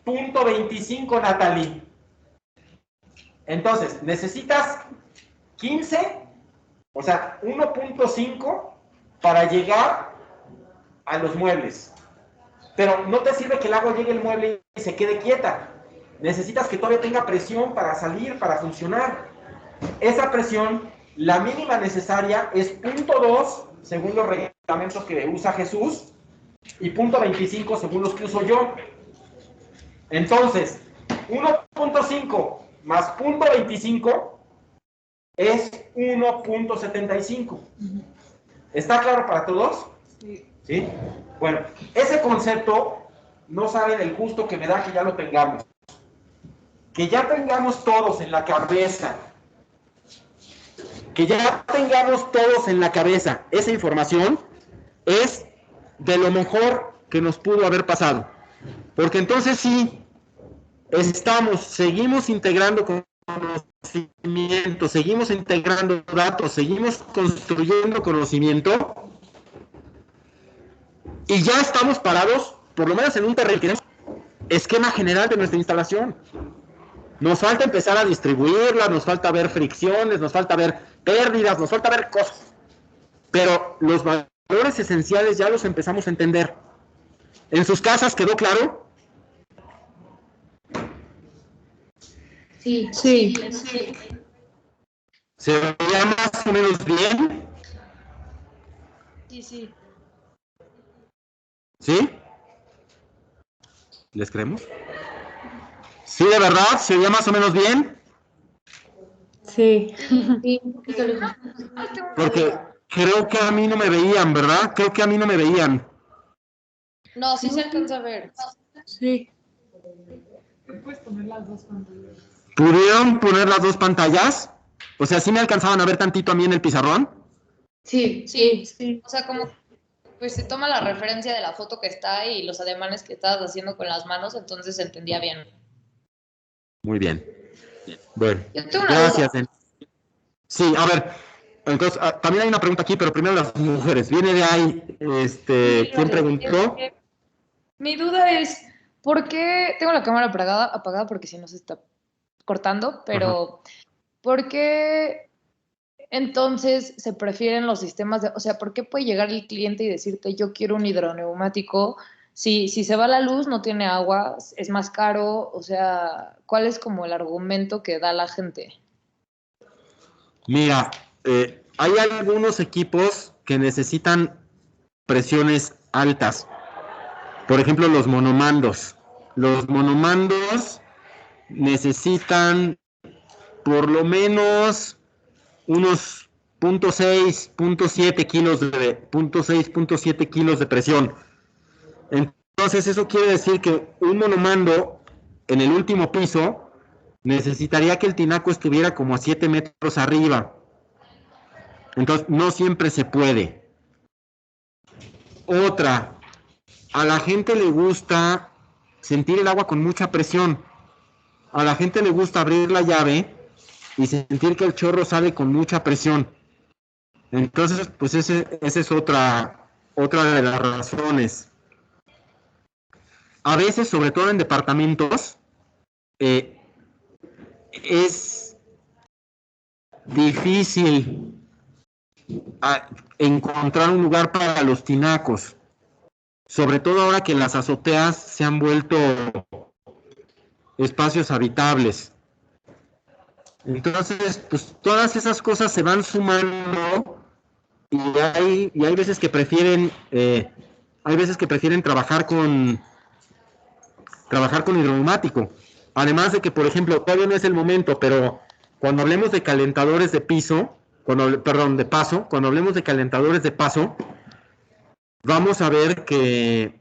0.25, Natalie. Entonces, necesitas 15, o sea, 1.5 para llegar a los muebles. Pero no te sirve que el agua llegue al mueble y se quede quieta. Necesitas que todavía tenga presión para salir, para funcionar. Esa presión, la mínima necesaria es 0.2 según los reglamentos que usa Jesús y 0.25 según los que uso yo. Entonces, 1.5 más 0.25 es 1.75. ¿Está claro para todos? ¿Sí? Bueno, ese concepto, no saben el gusto que me da que ya lo tengamos. Que ya tengamos todos en la cabeza. Que ya tengamos todos en la cabeza esa información es de lo mejor que nos pudo haber pasado. Porque entonces sí, seguimos integrando conocimiento, seguimos integrando datos, seguimos construyendo conocimiento y ya estamos parados, por lo menos en un terreno que tenemos esquema general de nuestra instalación. Nos falta empezar a distribuirla, nos falta ver fricciones, nos falta ver pérdidas, nos falta ver cosas. Pero los valores esenciales ya los empezamos a entender. ¿En sus casas quedó claro? Sí. ¿Se veía más o menos bien? Sí. ¿Sí? ¿Les creemos? ¿Sí, de verdad? ¿Se veía más o menos bien? Sí. Porque creo que a mí no me veían, ¿verdad? Creo que a mí no me veían. No, sí se alcanza a ver. Sí. ¿Puedes poner las dos pantallas? ¿Pudieron poner las dos pantallas? O sea, ¿sí me alcanzaban a ver tantito a mí en el pizarrón? Sí. O sea, como pues se toma la referencia de la foto que está y los ademanes que estabas haciendo con las manos, entonces se entendía bien. Muy bien. Bueno, Yo tengo una gracias. duda. Sí, a ver, entonces, también hay una pregunta aquí, pero primero las mujeres. Viene de ahí, ¿quién preguntó? Mi duda es, ¿por qué tengo la cámara apagada porque si no se está cortando, pero ¿por qué entonces se prefieren los sistemas o sea, ¿por qué puede llegar el cliente y decirte yo quiero un hidroneumático? Si se va la luz, no tiene agua, es más caro, o sea, ¿cuál es como el argumento que da la gente? Mira, hay algunos equipos que necesitan presiones altas. Por ejemplo, los monomandos. Los monomandos necesitan por lo menos unos 0.6, 0.7 kilos de 0.6, 0.7 kilos de presión. Entonces eso quiere decir que un monomando en el último piso necesitaría que el tinaco estuviera como a 7 metros arriba. Entonces no siempre se puede. Otra, a la gente le gusta sentir el agua con mucha presión. A la gente le gusta abrir la llave y sentir que el chorro sale con mucha presión. Entonces, pues esa es otra de las razones. A veces, sobre todo en departamentos, es difícil encontrar un lugar para los tinacos. Sobre todo ahora que las azoteas se han vuelto espacios habitables. Entonces, pues todas esas cosas se van sumando y hay veces que prefieren trabajar con hidroneumático. Además de que, por ejemplo, todavía no es el momento, pero cuando hablemos de calentadores de paso, cuando hablemos de calentadores de paso, vamos a ver que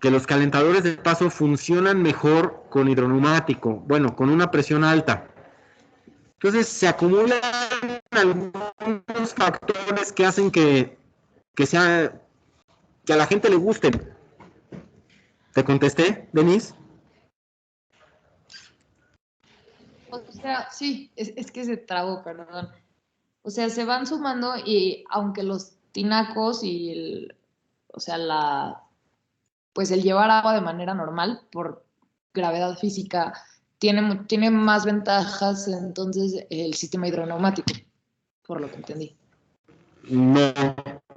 los calentadores de paso funcionan mejor con hidroneumático, bueno, con una presión alta. Entonces se acumulan algunos factores que hacen que a la gente le gusten. ¿Te contesté, Denise? O sea, sí, es que se trabó, perdón. O sea, se van sumando y aunque los tinacos y pues el llevar agua de manera normal por gravedad física tiene más ventajas entonces el sistema hidroneumático, por lo que entendí. No,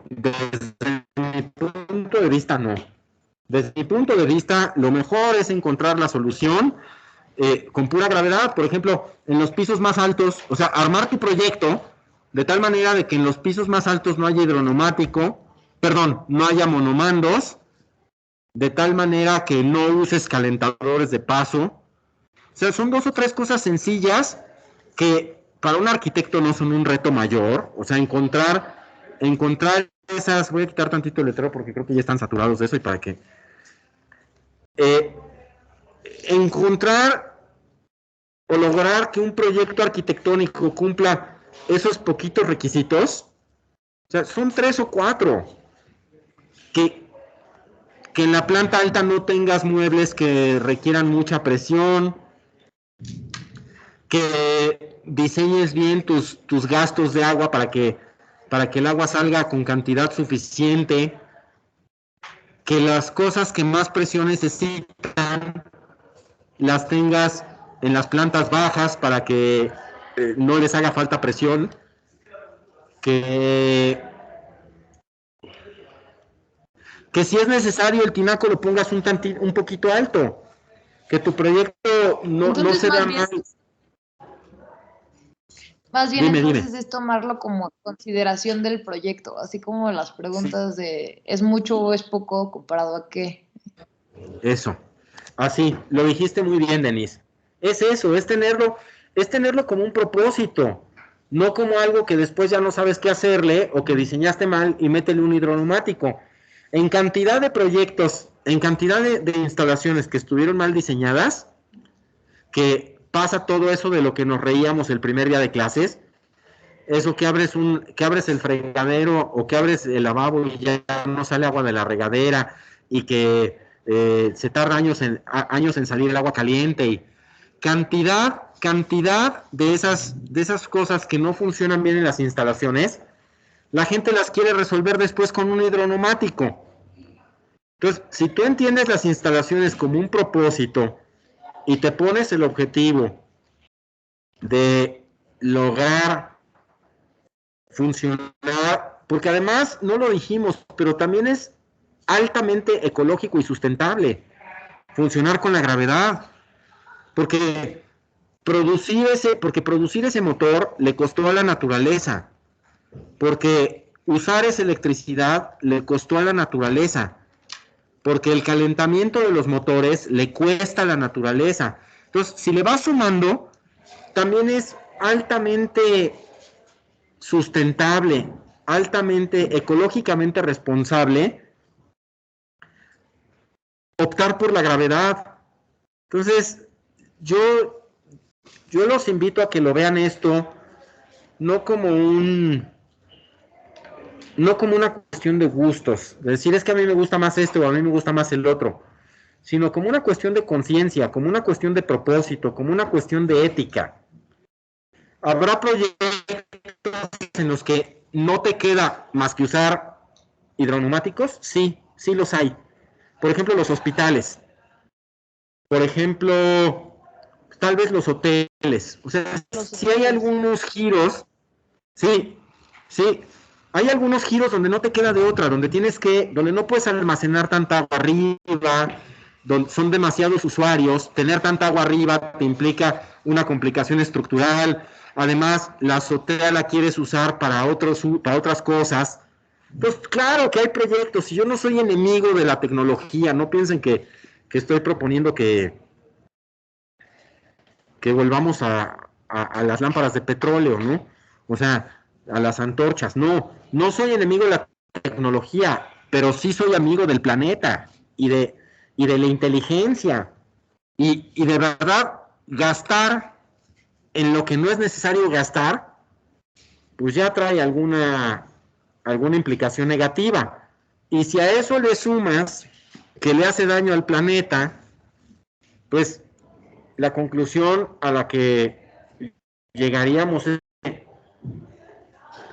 desde mi punto de vista no. Desde mi punto de vista, lo mejor es encontrar la solución con pura gravedad. Por ejemplo, en los pisos más altos, o sea, armar tu proyecto de tal manera de que en los pisos más altos no haya hidroneumático, perdón, no haya monomandos, de tal manera que no uses calentadores de paso. O sea, son 2 o 3 cosas sencillas que para un arquitecto no son un reto mayor. O sea, encontrar esas... Voy a quitar tantito el letrero porque creo que ya están saturados de eso y para qué. Encontrar o lograr que un proyecto arquitectónico cumpla esos poquitos requisitos, o sea, son 3 o 4. Que en la planta alta no tengas muebles que requieran mucha presión, que diseñes bien tus gastos de agua para que el agua salga con cantidad suficiente, que las cosas que más presión necesitan las tengas en las plantas bajas para que no les haga falta presión, que si es necesario el tinaco lo pongas un poquito alto, que tu proyecto no se vea mal. Más bien Dime. entonces es tomarlo como consideración del proyecto, así como las preguntas de ¿es mucho o es poco comparado a qué? Eso, así, lo dijiste muy bien, Denise. Es eso, es tenerlo como un propósito, no como algo que después ya no sabes qué hacerle o que diseñaste mal y métele un hidroneumático. En cantidad de proyectos, en cantidad de instalaciones que estuvieron mal diseñadas, que pasa todo eso de lo que nos reíamos el primer día de clases, eso que abres el fregadero o que abres el lavabo y ya no sale agua de la regadera y que se tarda años en salir el agua caliente y cantidad de esas cosas que no funcionan bien en las instalaciones, la gente las quiere resolver después con un hidroneumático. Entonces, si tú entiendes las instalaciones como un propósito y te pones el objetivo de lograr funcionar, porque además, no lo dijimos, pero también es altamente ecológico y sustentable funcionar con la gravedad, porque producir ese motor le costó a la naturaleza, porque usar esa electricidad le costó a la naturaleza, porque el calentamiento de los motores le cuesta a la naturaleza. Entonces, si le vas sumando, también es altamente sustentable, altamente ecológicamente responsable optar por la gravedad. Entonces, yo los invito a que lo vean esto no como una cuestión de gustos, de decir es que a mí me gusta más esto o a mí me gusta más el otro, sino como una cuestión de conciencia, como una cuestión de propósito, como una cuestión de ética. Habrá proyectos en los que no te queda más que usar hidroneumáticos, sí los hay. Por ejemplo, los hospitales. Por ejemplo, tal vez los hoteles. O sea, si hay algunos giros, sí, hay algunos giros donde no te queda de otra, donde no puedes almacenar tanta agua arriba, donde son demasiados usuarios, tener tanta agua arriba te implica una complicación estructural. Además, la azotea la quieres usar para otras cosas. Entonces, claro que hay proyectos, y yo no soy enemigo de la tecnología, no piensen que estoy proponiendo que volvamos a las lámparas de petróleo, ¿no? O sea, a las antorchas, no soy enemigo de la tecnología, pero sí soy amigo del planeta y de la inteligencia, y de verdad, gastar en lo que no es necesario gastar, pues ya trae alguna implicación negativa. Y si a eso le sumas que le hace daño al planeta, pues la conclusión a la que llegaríamos es que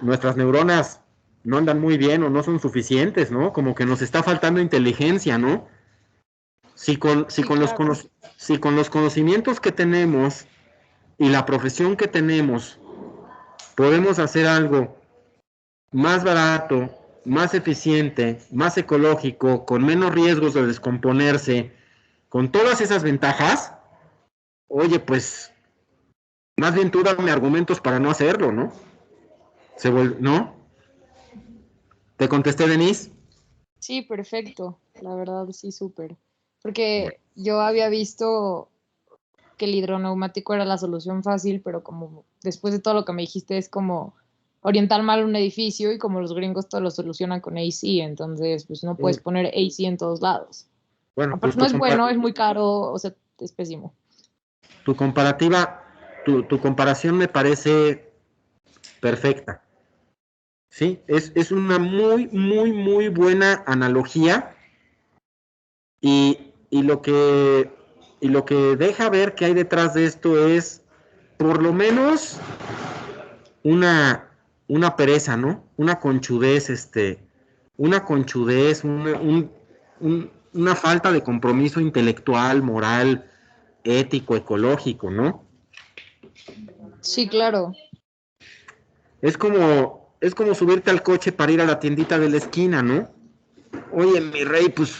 nuestras neuronas no andan muy bien o no son suficientes, ¿no? Como que nos está faltando inteligencia, ¿no? O si con los conocimientos que tenemos y la profesión que tenemos podemos hacer algo más barato, más eficiente, más ecológico, con menos riesgos de descomponerse, con todas esas ventajas, oye, pues, más bien tú dame argumentos para no hacerlo, ¿no? ¿No? ¿Te contesté, Denise? Sí, perfecto. La verdad, sí, súper. Porque yo había visto que el hidroneumático era la solución fácil, pero como después de todo lo que me dijiste es como orientar mal un edificio y como los gringos todo lo solucionan con AC, entonces pues no puedes poner AC en todos lados. Bueno, Aparte no es bueno, es muy caro, o sea, es pésimo. Tu comparativa, tu comparación me parece perfecta. Sí, es una muy, muy, muy buena analogía y lo que deja ver que hay detrás de esto es por lo menos una pereza, ¿no? Una conchudez, una falta de compromiso intelectual, moral, ético, ecológico, ¿no? Sí, claro. Es como subirte al coche para ir a la tiendita de la esquina, ¿no? Oye, mi rey, pues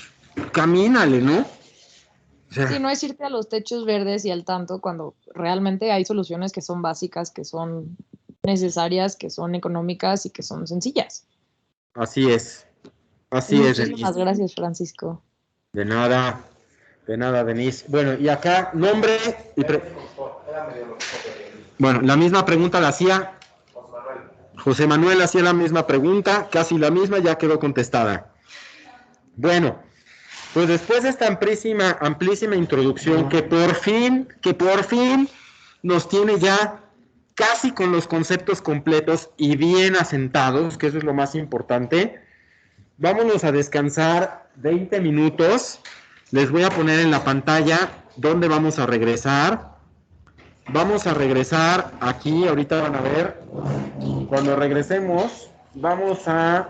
camínale, ¿no? O sea, Sí, no es irte a los techos verdes y al tanto cuando realmente hay soluciones que son básicas, que son necesarias, que son económicas y que son sencillas. así es. Así es, Muchísimas Denise. gracias, Francisco. De nada, Denise. Bueno, y acá, nombre y... Bueno, la misma pregunta la hacía José Manuel, hacía la misma pregunta, casi la misma, ya quedó contestada. Bueno, pues después de esta amplísima introducción que por fin nos tiene ya casi con los conceptos completos y bien asentados, que eso es lo más importante, vámonos a descansar 20 minutos. Les voy a poner en la pantalla dónde vamos a regresar. Vamos a regresar aquí, ahorita van a ver. Cuando regresemos, vamos a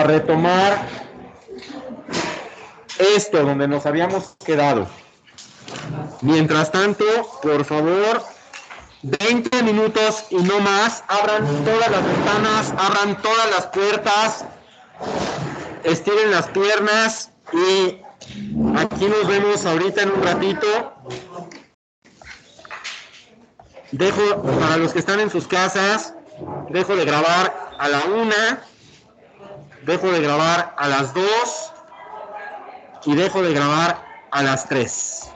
retomar esto donde nos habíamos quedado. Mientras tanto, por favor, 20 minutos y no más, abran todas las ventanas, abran todas las puertas, estiren las piernas y aquí nos vemos ahorita en un ratito. Dejo, para los que están en sus casas, dejo de grabar a la 1, dejo de grabar a las 2 y dejo de grabar a las 3.